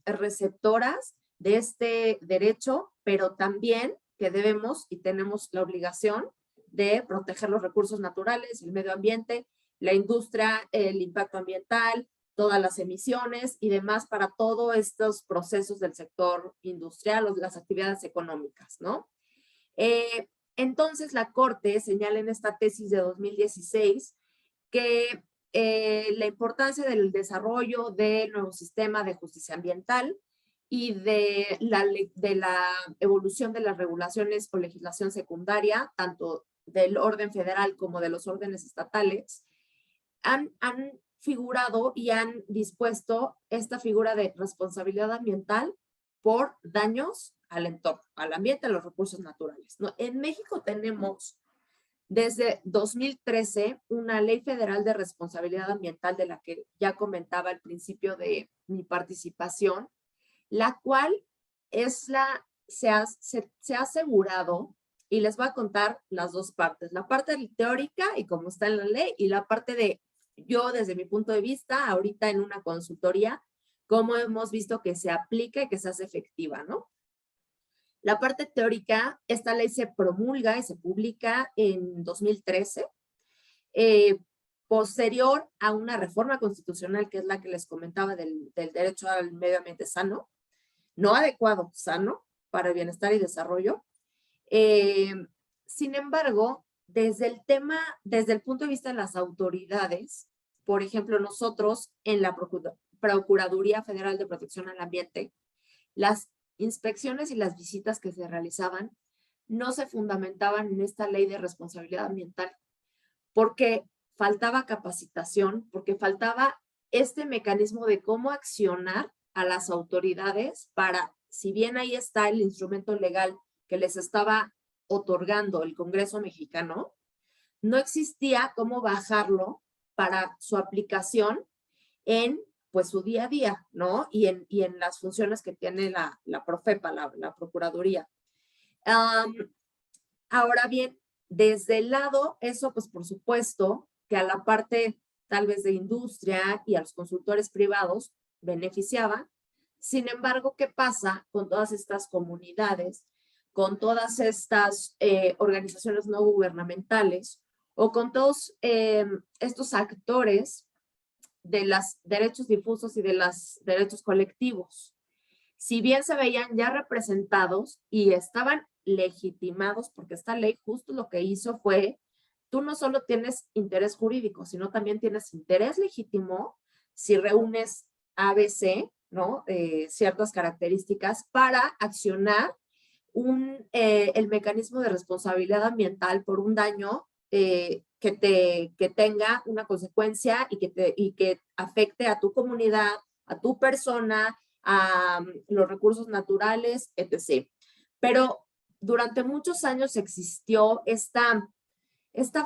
receptoras de este derecho, pero también que debemos y tenemos la obligación de proteger los recursos naturales, el medio ambiente, la industria, el impacto ambiental, todas las emisiones y demás para todos estos procesos del sector industrial o las actividades económicas, ¿no? Entonces, la Corte señala en esta tesis de 2016 que la importancia del desarrollo del nuevo sistema de justicia ambiental y de la evolución de las regulaciones o legislación secundaria, tanto del orden federal como de los órdenes estatales, han figurado y han dispuesto esta figura de responsabilidad ambiental por daños al entorno, al ambiente, a los recursos naturales, ¿no? En México tenemos desde 2013 una ley federal de responsabilidad ambiental de la que ya comentaba al principio de mi participación, la cual se ha asegurado, y les voy a contar las dos partes, la parte teórica y cómo está en la ley, y la parte de yo desde mi punto de vista, ahorita en una consultoría, cómo hemos visto que se aplica y que se hace efectiva, ¿no? La parte teórica, esta ley se promulga y se publica en 2013, posterior a una reforma constitucional que es la que les comentaba del derecho al medio ambiente sano, no adecuado, sano, para el bienestar y desarrollo. Sin embargo, desde el punto de vista de las autoridades, por ejemplo, nosotros en la Procuraduría Federal de Protección al Ambiente, las inspecciones y las visitas que se realizaban no se fundamentaban en esta ley de responsabilidad ambiental, porque faltaba capacitación, porque faltaba este mecanismo de cómo accionar a las autoridades para, si bien ahí está el instrumento legal que les estaba otorgando el Congreso mexicano, no existía cómo bajarlo para su aplicación en pues su día a día, ¿no? Y en las funciones que tiene la Profepa, la Procuraduría. Ahora bien, desde el lado, eso pues por supuesto que a la parte tal vez de industria y a los consultores privados beneficiaba. Sin embargo, ¿qué pasa con todas estas comunidades, con todas estas organizaciones no gubernamentales o con todos estos actores de los derechos difusos y de los derechos colectivos? Si bien se veían ya representados y estaban legitimados, porque esta ley justo lo que hizo fue, tú no solo tienes interés jurídico, sino también tienes interés legítimo si reúnes ABC, ¿no? Ciertas características para accionar el mecanismo de responsabilidad ambiental por un daño que tenga una consecuencia y que afecte a tu comunidad, a tu persona, a los recursos naturales, etc. Pero durante muchos años existió esta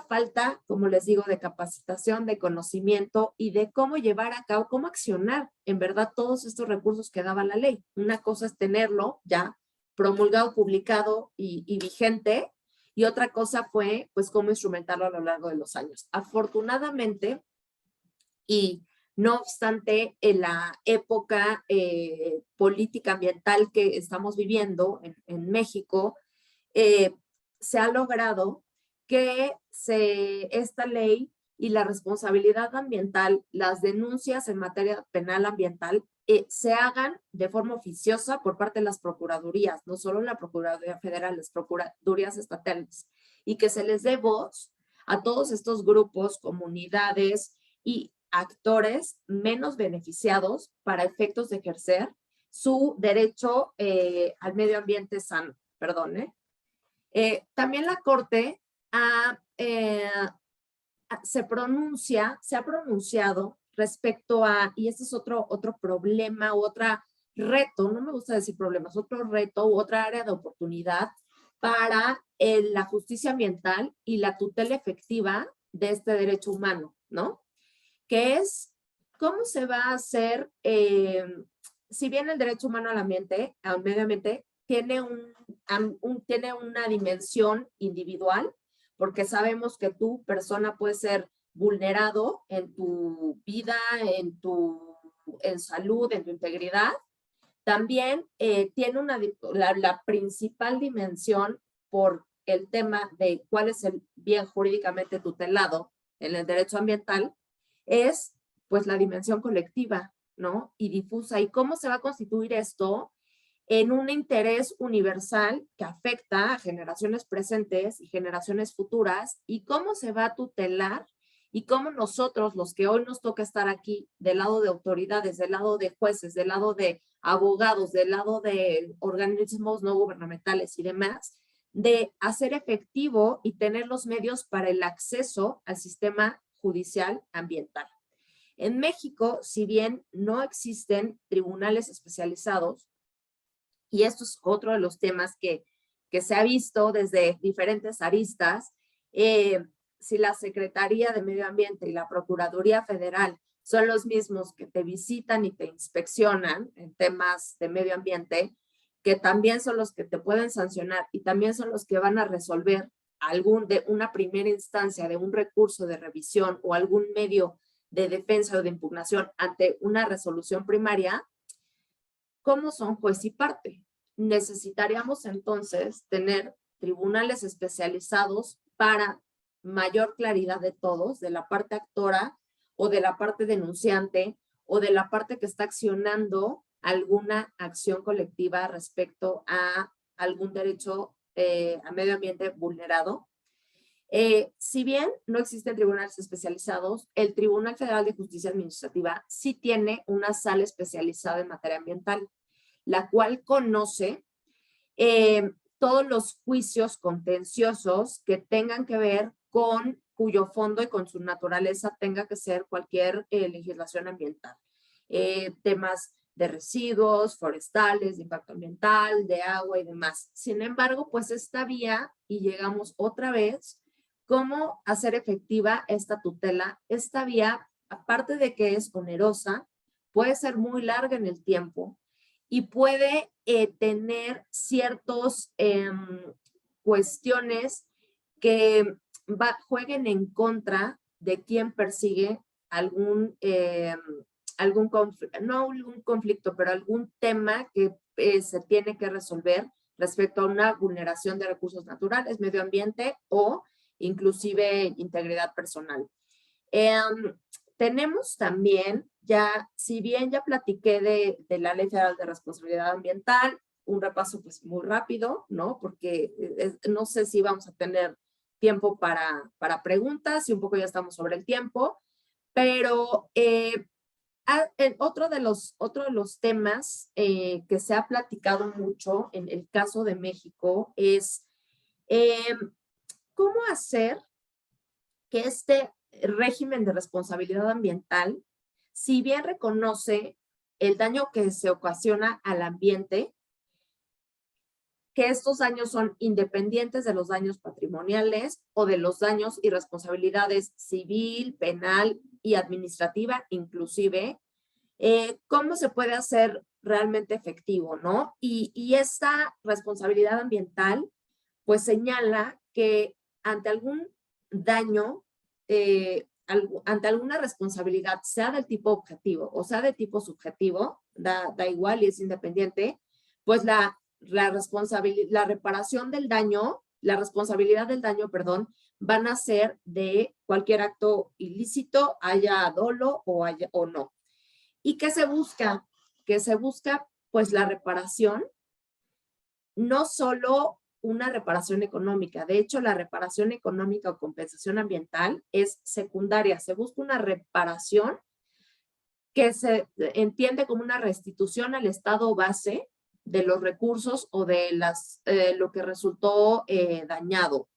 falta, como les digo, de capacitación, de conocimiento y de cómo llevar a cabo, cómo accionar en verdad todos estos recursos que daba la ley. Una cosa es tenerlo ya promulgado, publicado y vigente, y otra cosa fue pues cómo instrumentarlo a lo largo de los años. Afortunadamente, y no obstante, en la época política ambiental que estamos viviendo en México, se ha logrado que esta ley y la responsabilidad ambiental, las denuncias en materia penal ambiental, se hagan de forma oficiosa por parte de las procuradurías, no solo la Procuraduría Federal, las procuradurías estatales, y que se les dé voz a todos estos grupos, comunidades y actores menos beneficiados para efectos de ejercer su derecho al medio ambiente sano. También la Corte se ha pronunciado respecto a, y este es otro problema u otro reto, no me gusta decir problemas, otro reto u otra área de oportunidad para la justicia ambiental y la tutela efectiva de este derecho humano, ¿no? Que es cómo se va a hacer, si bien el derecho humano al ambiente, al medio ambiente, tiene una dimensión individual, porque sabemos que tu persona puede ser vulnerado en tu vida, en salud, en tu integridad. También tiene la principal dimensión por el tema de cuál es el bien jurídicamente tutelado en el derecho ambiental, es pues la dimensión colectiva, ¿no? Y difusa. ¿Y cómo se va a constituir esto en un interés universal que afecta a generaciones presentes y generaciones futuras? ¿Y cómo se va a tutelar? Y cómo nosotros, los que hoy nos toca estar aquí, del lado de autoridades, del lado de jueces, del lado de abogados, del lado de organismos no gubernamentales y demás, de hacer efectivo y tener los medios para el acceso al sistema judicial ambiental. En México, si bien no existen tribunales especializados, y esto es otro de los temas que se ha visto desde diferentes aristas, si la Secretaría de Medio Ambiente y la Procuraduría Federal son los mismos que te visitan y te inspeccionan en temas de medio ambiente, que también son los que te pueden sancionar y también son los que van a resolver de una primera instancia de un recurso de revisión o algún medio de defensa o de impugnación ante una resolución primaria, ¿cómo son juez y parte? Necesitaríamos entonces tener tribunales especializados para mayor claridad de todos, de la parte actora o de la parte denunciante o de la parte que está accionando alguna acción colectiva respecto a algún derecho a medio ambiente vulnerado. Si bien no existen tribunales especializados, el Tribunal Federal de Justicia Administrativa sí tiene una sala especializada en materia ambiental, la cual conoce todos los juicios contenciosos que tengan que ver con cuyo fondo y con su naturaleza tenga que ser cualquier legislación ambiental. Temas de residuos, forestales, de impacto ambiental, de agua y demás. Sin embargo, pues esta vía, y llegamos otra vez, ¿cómo hacer efectiva esta tutela? Esta vía, aparte de que es onerosa, puede ser muy larga en el tiempo y puede tener ciertas cuestiones que jueguen en contra de quien persigue algún conflicto, no algún conflicto, pero algún tema que se tiene que resolver respecto a una vulneración de recursos naturales, medio ambiente o inclusive integridad personal. Tenemos también, si bien ya platiqué de la Ley Federal de Responsabilidad Ambiental, un repaso pues muy rápido, ¿no? Porque no sé si vamos a tener tiempo para preguntas y un poco ya estamos sobre el tiempo, pero otro de los temas que se ha platicado mucho en el caso de México es cómo hacer que este régimen de responsabilidad ambiental, si bien reconoce el daño que se ocasiona al ambiente, que estos daños son independientes de los daños patrimoniales o de los daños y responsabilidades civil, penal y administrativa inclusive, ¿cómo se puede hacer realmente efectivo, no? Y esta responsabilidad ambiental, pues señala que ante algún daño, ante alguna responsabilidad, sea del tipo objetivo o sea de tipo subjetivo, da igual y es independiente, pues la reparación del daño, la responsabilidad del daño, perdón, van a ser de cualquier acto ilícito, haya dolo o no. ¿Y qué se busca? Que se busca pues la reparación, no solo una reparación económica. De hecho, la reparación económica o compensación ambiental es secundaria. Se busca una reparación que se entiende como una restitución al estado base de los recursos o de lo que resultó dañado.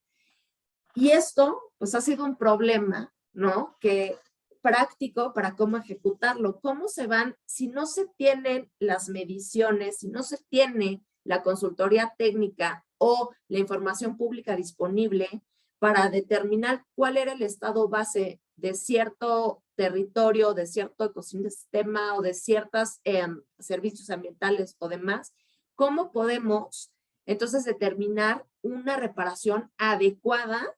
Y esto, pues ha sido un problema, ¿no? Que práctico para cómo ejecutarlo. ¿Cómo se van? Si no se tienen las mediciones, si no se tiene la consultoría técnica o la información pública disponible para determinar cuál era el estado base de cierto territorio, de cierto ecosistema o de ciertos servicios ambientales o demás, ¿cómo podemos entonces determinar una reparación adecuada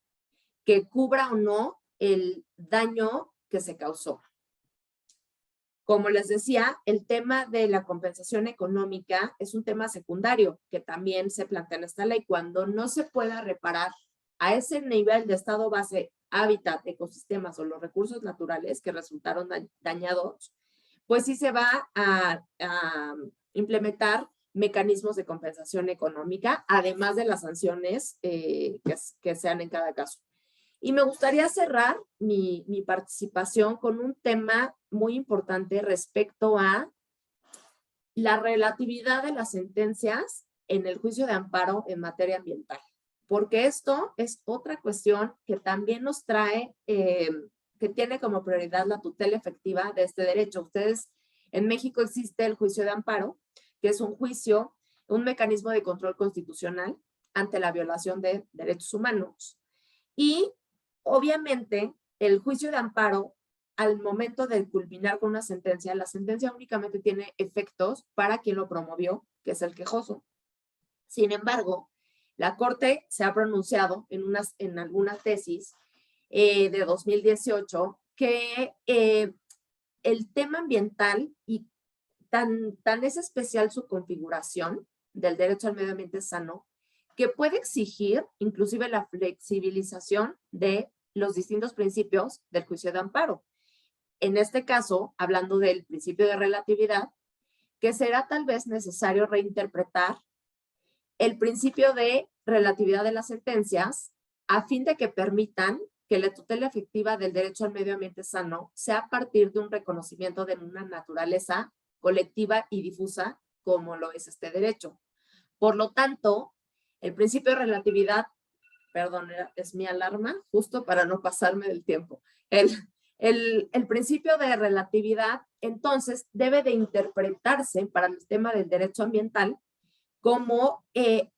que cubra o no el daño que se causó? Como les decía, el tema de la compensación económica es un tema secundario que también se plantea en esta ley. Cuando no se pueda reparar a ese nivel de estado base, hábitat, ecosistemas o los recursos naturales que resultaron dañados, pues sí se va a implementar mecanismos de compensación económica, además de las sanciones que sean en cada caso. Y me gustaría cerrar mi participación con un tema muy importante respecto a la relatividad de las sentencias en el juicio de amparo en materia ambiental. Porque esto es otra cuestión que también nos trae, que tiene como prioridad la tutela efectiva de este derecho. Ustedes, en México existe el juicio de amparo, que es un juicio, un mecanismo de control constitucional ante la violación de derechos humanos. Y obviamente, el juicio de amparo, al momento de culminar con una sentencia, la sentencia únicamente tiene efectos para quien lo promovió, que es el quejoso. Sin embargo, la Corte se ha pronunciado en alguna tesis de 2018 que el tema ambiental y tan es especial su configuración del derecho al medio ambiente sano que puede exigir inclusive la flexibilización de los distintos principios del juicio de amparo. En este caso, hablando del principio de relatividad, que será tal vez necesario reinterpretar el principio de relatividad de las sentencias a fin de que permitan que la tutela efectiva del derecho al medio ambiente sano sea a partir de un reconocimiento de una naturaleza colectiva y difusa como lo es este derecho. Por lo tanto, el principio de relatividad, perdón, es mi alarma, justo para no pasarme del tiempo. El principio de relatividad, entonces, debe de interpretarse para el tema del derecho ambiental como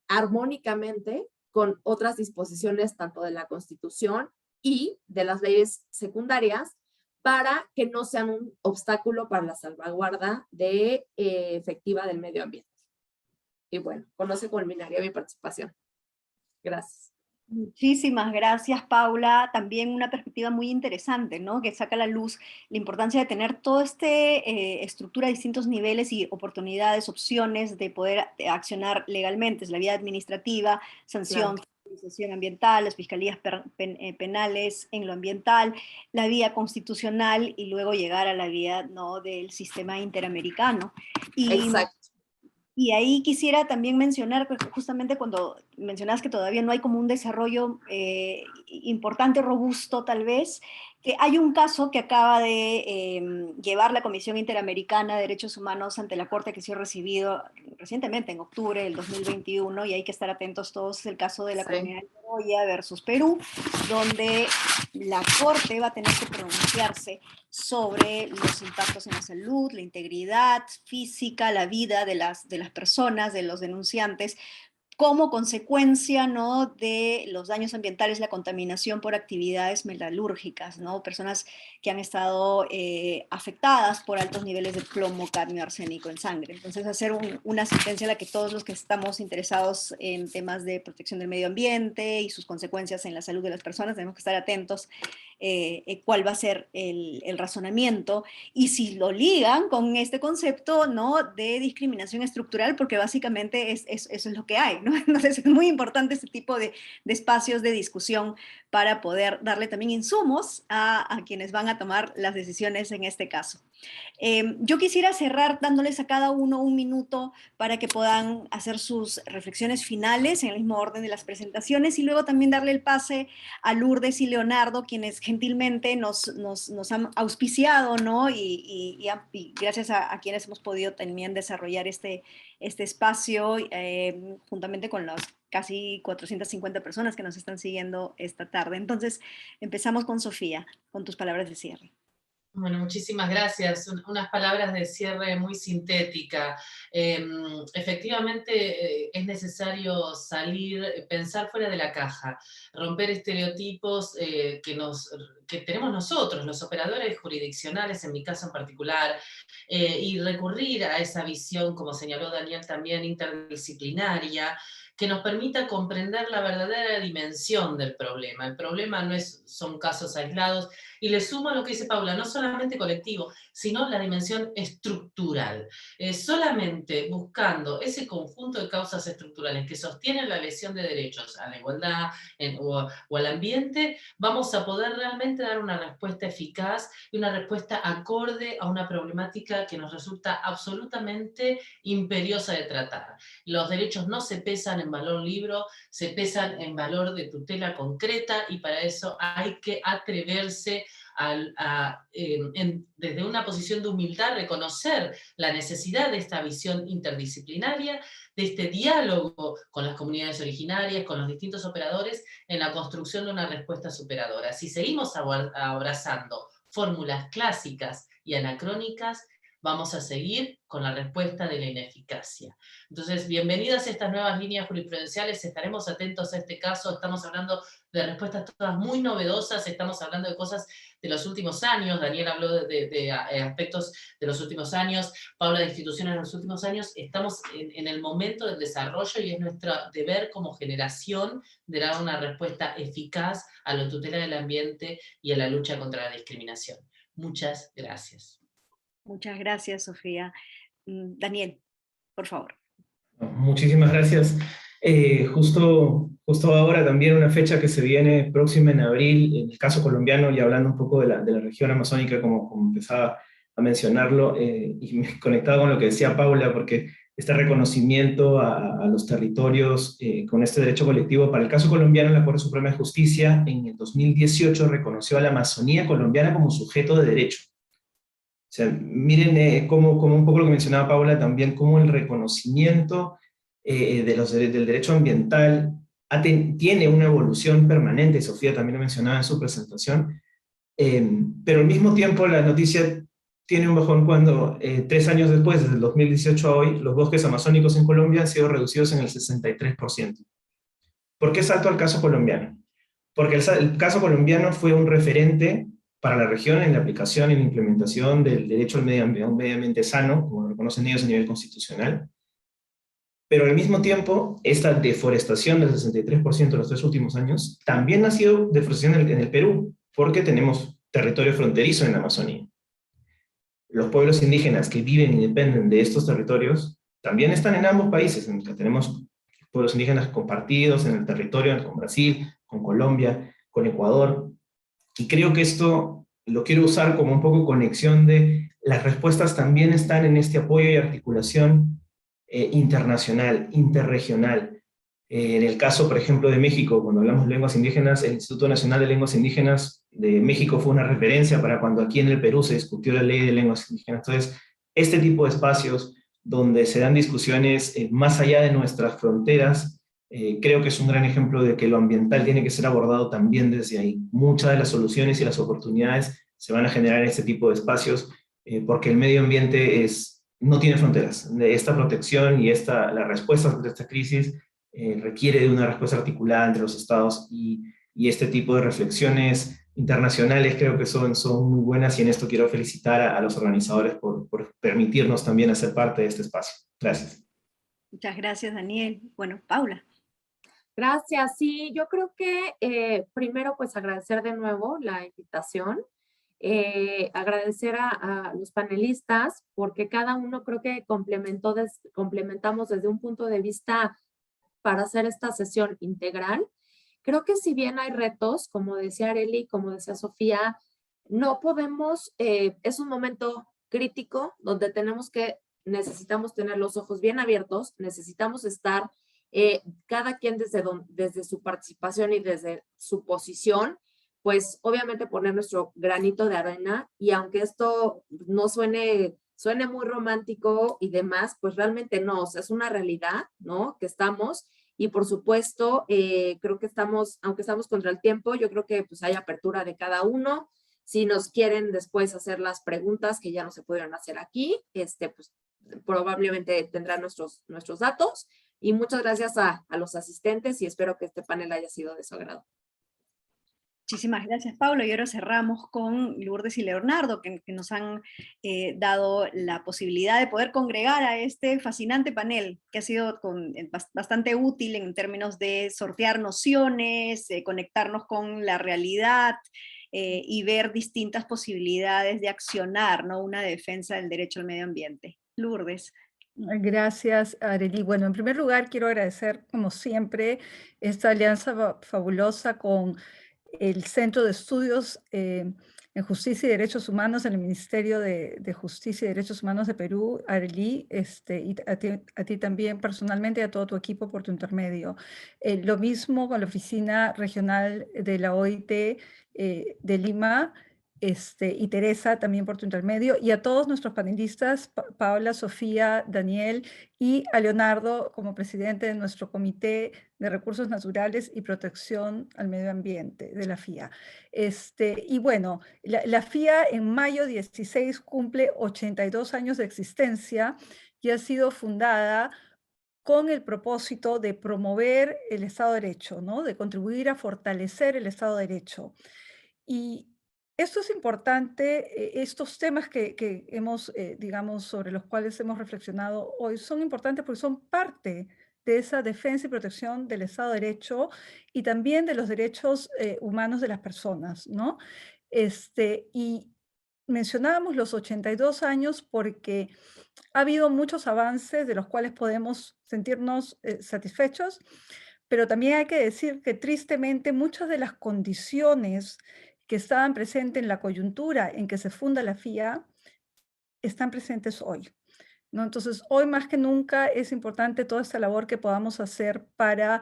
armónicamente con otras disposiciones tanto de la Constitución y de las leyes secundarias para que no sean un obstáculo para la salvaguarda efectiva del medio ambiente. Y bueno, con eso culminaría mi participación. Gracias. Muchísimas gracias, Paula. También una perspectiva muy interesante, ¿no? Que saca a la luz la importancia de tener toda esta estructura de distintos niveles y oportunidades, opciones de poder accionar legalmente. Es la vía administrativa, sanción, Claro. fiscalización ambiental, las fiscalías penales en lo ambiental, la vía constitucional y luego llegar a la vía, ¿no?, del sistema interamericano. Exacto. Y ahí quisiera también mencionar, justamente cuando mencionabas que todavía no hay como un desarrollo importante, robusto tal vez, que hay un caso que acaba de llevar la Comisión Interamericana de Derechos Humanos ante la Corte, que se ha recibido recientemente en octubre del 2021, y hay que estar atentos todos, es el caso de la comunidad de Nagoya versus Perú, donde la Corte va a tener que pronunciarse sobre los impactos en la salud, la integridad física, la vida de las personas, de los denunciantes, como consecuencia, ¿no?, de los daños ambientales, la contaminación por actividades metalúrgicas, ¿no? Personas que han estado afectadas por altos niveles de plomo, cadmio, arsénico en sangre. Entonces, hacer una sentencia en la que todos los que estamos interesados en temas de protección del medio ambiente y sus consecuencias en la salud de las personas, tenemos que estar atentos cuál va a ser el razonamiento, y si lo ligan con este concepto, ¿no?, de discriminación estructural, porque básicamente eso es lo que hay, ¿no? Entonces es muy importante este tipo de espacios de discusión para poder darle también insumos a quienes van a tomar las decisiones en este caso. Yo quisiera cerrar dándoles a cada uno un minuto para que puedan hacer sus reflexiones finales en el mismo orden de las presentaciones, y luego también darle el pase a Lourdes y Leonardo, quienes gentilmente nos han auspiciado, ¿no? Y gracias a quienes hemos podido también desarrollar este espacio juntamente con las casi 450 personas que nos están siguiendo esta tarde. Entonces, empezamos con Sofía, con tus palabras de cierre. Bueno, muchísimas gracias. Unas palabras de cierre muy sintética. Efectivamente, es necesario pensar fuera de la caja, romper estereotipos que tenemos nosotros, los operadores jurisdiccionales, en mi caso en particular, y recurrir a esa visión, como señaló Daniel también, interdisciplinaria, que nos permita comprender la verdadera dimensión del problema. El problema no son casos aislados, y le sumo a lo que dice Paula, no solamente colectivo, sino la dimensión estructural. Solamente buscando ese conjunto de causas estructurales que sostienen la lesión de derechos a la igualdad o al ambiente, vamos a poder realmente dar una respuesta eficaz y una respuesta acorde a una problemática que nos resulta absolutamente imperiosa de tratar. Los derechos no se pesan en valor libro, se pesan en valor de tutela concreta, y para eso hay que atreverse desde una posición de humildad, reconocer la necesidad de esta visión interdisciplinaria, de este diálogo con las comunidades originarias, con los distintos operadores, en la construcción de una respuesta superadora. Si seguimos abrazando fórmulas clásicas y anacrónicas, vamos a seguir con la respuesta de la ineficacia. Entonces, bienvenidas a estas nuevas líneas jurisprudenciales, estaremos atentos a este caso, estamos hablando de respuestas todas muy novedosas, estamos hablando de cosas de los últimos años, Daniel habló de aspectos de los últimos años, Paula de instituciones de los últimos años, estamos en el momento del desarrollo, y es nuestro deber como generación de dar una respuesta eficaz a la tutela del ambiente y a la lucha contra la discriminación. Muchas gracias. Muchas gracias, Sofía. Daniel, por favor. Muchísimas gracias. Justo ahora también una fecha que se viene próxima en abril, en el caso colombiano, y hablando un poco de la región amazónica, como empezaba a mencionarlo, y me conectaba con lo que decía Paula, porque este reconocimiento a los territorios con este derecho colectivo. Para el caso colombiano, la Corte Suprema de Justicia en el 2018 reconoció a la Amazonía colombiana como sujeto de derecho. O sea, miren como un poco lo que mencionaba Paula también, cómo el reconocimiento del derecho ambiental tiene una evolución permanente, Sofía también lo mencionaba en su presentación, pero al mismo tiempo la noticia tiene un bajón cuando 3 años después, desde el 2018 a hoy, los bosques amazónicos en Colombia han sido reducidos en el 63%. ¿Por qué salto al caso colombiano? Porque el caso colombiano fue un referente para la región en la aplicación y la implementación del derecho al medio ambiente, un medio ambiente sano, como lo reconocen ellos a nivel constitucional. Pero al mismo tiempo, esta deforestación del 63% en los 3 últimos años también ha sido deforestación en el Perú, porque tenemos territorio fronterizo en la Amazonía. Los pueblos indígenas que viven y dependen de estos territorios también están en ambos países, en los que tenemos pueblos indígenas compartidos en el territorio con Brasil, con Colombia, con Ecuador. Y creo que esto lo quiero usar como un poco conexión de las respuestas también están en este apoyo y articulación internacional, interregional. En el caso, por ejemplo, de México, cuando hablamos de lenguas indígenas, el Instituto Nacional de Lenguas Indígenas de México fue una referencia para cuando aquí en el Perú se discutió la ley de lenguas indígenas. Entonces, este tipo de espacios donde se dan discusiones más allá de nuestras fronteras, creo que es un gran ejemplo de que lo ambiental tiene que ser abordado también desde ahí. Muchas de las soluciones y las oportunidades se van a generar en este tipo de espacios, porque el medio ambiente no tiene fronteras. Esta protección y la respuesta ante esta crisis requiere de una respuesta articulada entre los estados y este tipo de reflexiones internacionales creo que son muy buenas y en esto quiero felicitar a los organizadores por permitirnos también hacer parte de este espacio. Gracias. Muchas gracias, Daniel. Bueno, Paula. Gracias. Sí, yo creo que primero pues agradecer de nuevo la invitación, agradecer a los panelistas porque cada uno creo que complementamos desde un punto de vista para hacer esta sesión integral. Creo que si bien hay retos, como decía Arely, como decía Sofía, no podemos, es un momento crítico donde necesitamos tener los ojos bien abiertos, necesitamos estar cada quien desde su participación y desde su posición, pues obviamente poner nuestro granito de arena y aunque esto no suene muy romántico y demás, pues realmente no, o sea, es una realidad, ¿no? Que estamos y por supuesto, creo que aunque estamos contra el tiempo, yo creo que pues hay apertura de cada uno. Si nos quieren después hacer las preguntas que ya no se pudieron hacer aquí, pues probablemente tendrán nuestros datos. Y muchas gracias a los asistentes y espero que este panel haya sido de su agrado. Muchísimas gracias, Pablo. Y ahora cerramos con Lourdes y Leonardo, que nos han dado la posibilidad de poder congregar a este fascinante panel, que ha sido bastante útil en términos de sortear nociones, conectarnos con la realidad y ver distintas posibilidades de accionar, ¿no? Una defensa del derecho al medio ambiente. Lourdes. Gracias, Arely. Bueno, en primer lugar, quiero agradecer, como siempre, esta alianza fabulosa con el Centro de Estudios en Justicia y Derechos Humanos en el Ministerio de Justicia y Derechos Humanos de Perú, Arely, y a ti también personalmente y a todo tu equipo por tu intermedio. Lo mismo con la Oficina Regional de la OIT de Lima, y Teresa también por tu intermedio, y a todos nuestros panelistas, Paola, Sofía, Daniel, y a Leonardo como presidente de nuestro Comité de Recursos Naturales y Protección al Medio Ambiente de la FIA. Y bueno, la FIA en mayo 16 cumple 82 años de existencia y ha sido fundada con el propósito de promover el Estado de Derecho, ¿no? De contribuir a fortalecer el Estado de Derecho. Y esto es importante, estos temas que hemos, digamos, sobre los cuales hemos reflexionado hoy son importantes porque son parte de esa defensa y protección del Estado de Derecho y también de los derechos humanos de las personas, ¿no? Y mencionábamos los 82 años porque ha habido muchos avances de los cuales podemos sentirnos satisfechos, pero también hay que decir que tristemente muchas de las condiciones que estaban presentes en la coyuntura en que se funda la FIA están presentes hoy. ¿no? Entonces, hoy más que nunca es importante toda esta labor que podamos hacer para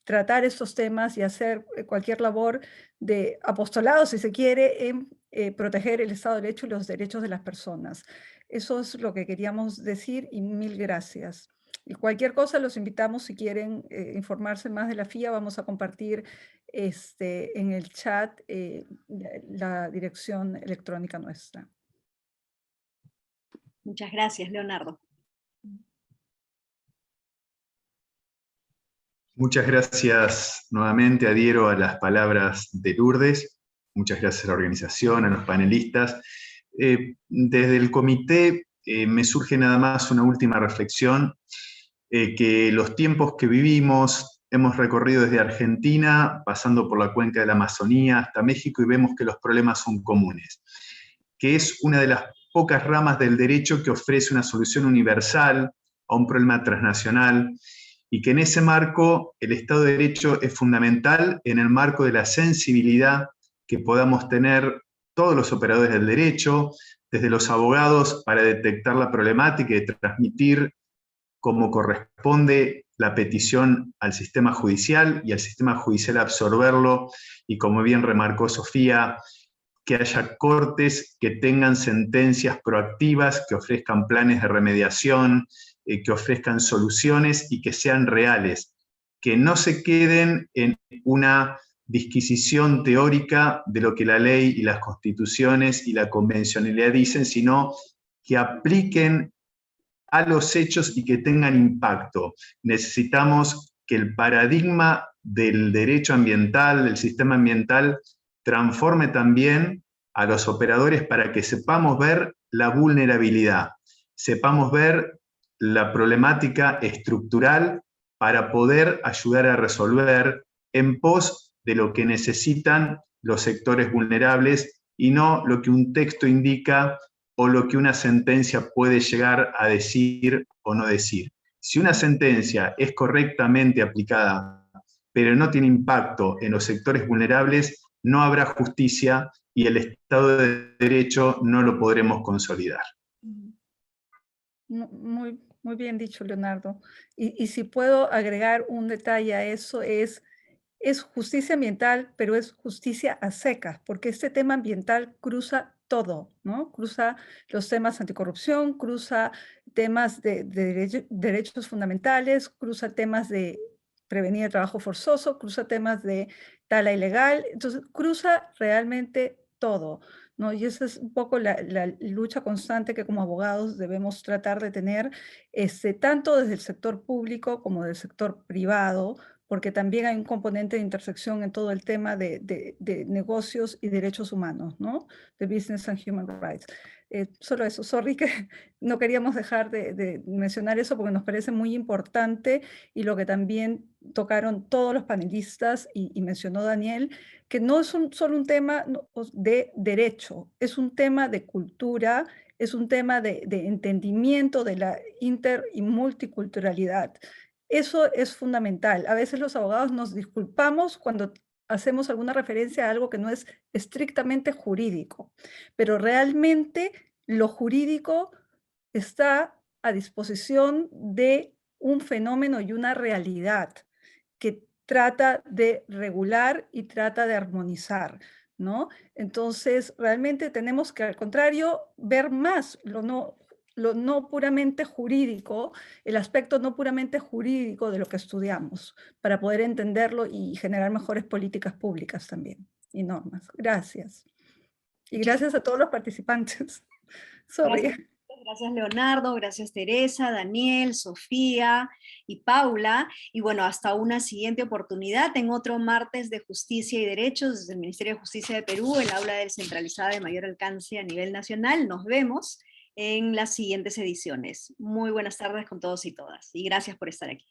tratar estos temas y hacer cualquier labor de apostolado, si se quiere, en proteger el Estado de Derecho y los derechos de las personas. Eso es lo que queríamos decir y mil gracias. Y cualquier cosa los invitamos, si quieren informarse más de la FIA, vamos a compartir en el chat la dirección electrónica nuestra. Muchas gracias, Leonardo. Muchas gracias nuevamente, adhiero a las palabras de Lourdes. Muchas gracias a la organización, a los panelistas. Desde el comité me surge nada más una última reflexión, que los tiempos que vivimos, hemos recorrido desde Argentina, pasando por la cuenca de la Amazonía hasta México, y vemos que los problemas son comunes, que es una de las pocas ramas del derecho que ofrece una solución universal a un problema transnacional, y que en ese marco el Estado de Derecho es fundamental en el marco de la sensibilidad que podamos tener todos los operadores del derecho, desde los abogados para detectar la problemática y transmitir como corresponde la petición al sistema judicial, y al sistema judicial absorberlo, y como bien remarcó Sofía, que haya cortes que tengan sentencias proactivas, que ofrezcan planes de remediación, que ofrezcan soluciones y que sean reales, que no se queden en una disquisición teórica de lo que la ley y las constituciones y la convencionalidad dicen, sino que apliquen a los hechos y que tengan impacto. Necesitamos que el paradigma del derecho ambiental, del sistema ambiental, transforme también a los operadores para que sepamos ver la vulnerabilidad, sepamos ver la problemática estructural para poder ayudar a resolver en pos de lo que necesitan los sectores vulnerables y no lo que un texto indica o lo que una sentencia puede llegar a decir o no decir. Si una sentencia es correctamente aplicada, pero no tiene impacto en los sectores vulnerables, no habrá justicia y el Estado de Derecho no lo podremos consolidar. Muy bien dicho, Leonardo. Y si puedo agregar un detalle a eso, es justicia ambiental, pero es justicia a secas, porque este tema ambiental cruza todo, ¿no? Cruza los temas anticorrupción, cruza temas de derechos fundamentales, cruza temas de prevenir el trabajo forzoso, cruza temas de tala ilegal, entonces cruza realmente todo, ¿no? Y esa es un poco la lucha constante que como abogados debemos tratar de tener, tanto desde el sector público como del sector privado, porque también hay un componente de intersección en todo el tema de negocios y derechos humanos, ¿no? De Business and Human Rights. Solo eso, sorry que no queríamos dejar de mencionar eso porque nos parece muy importante, y lo que también tocaron todos los panelistas y mencionó Daniel, que no es solo un tema de derecho, es un tema de cultura, es un tema de entendimiento de la inter y multiculturalidad. Eso es fundamental. A veces los abogados nos disculpamos cuando hacemos alguna referencia a algo que no es estrictamente jurídico, pero realmente lo jurídico está a disposición de un fenómeno y una realidad que trata de regular y trata de armonizar, ¿no? Entonces, realmente tenemos que, al contrario, ver más lo no puramente jurídico, el aspecto no puramente jurídico de lo que estudiamos, para poder entenderlo y generar mejores políticas públicas también, y normas. Gracias. Y gracias a todos los participantes. Sorry. Gracias Leonardo, gracias Teresa, Daniel, Sofía y Paula. Y bueno, hasta una siguiente oportunidad en otro martes de Justicia y Derechos desde el Ministerio de Justicia de Perú, el aula descentralizada de mayor alcance a nivel nacional. Nos vemos en las siguientes ediciones. Muy buenas tardes con todos y todas y gracias por estar aquí.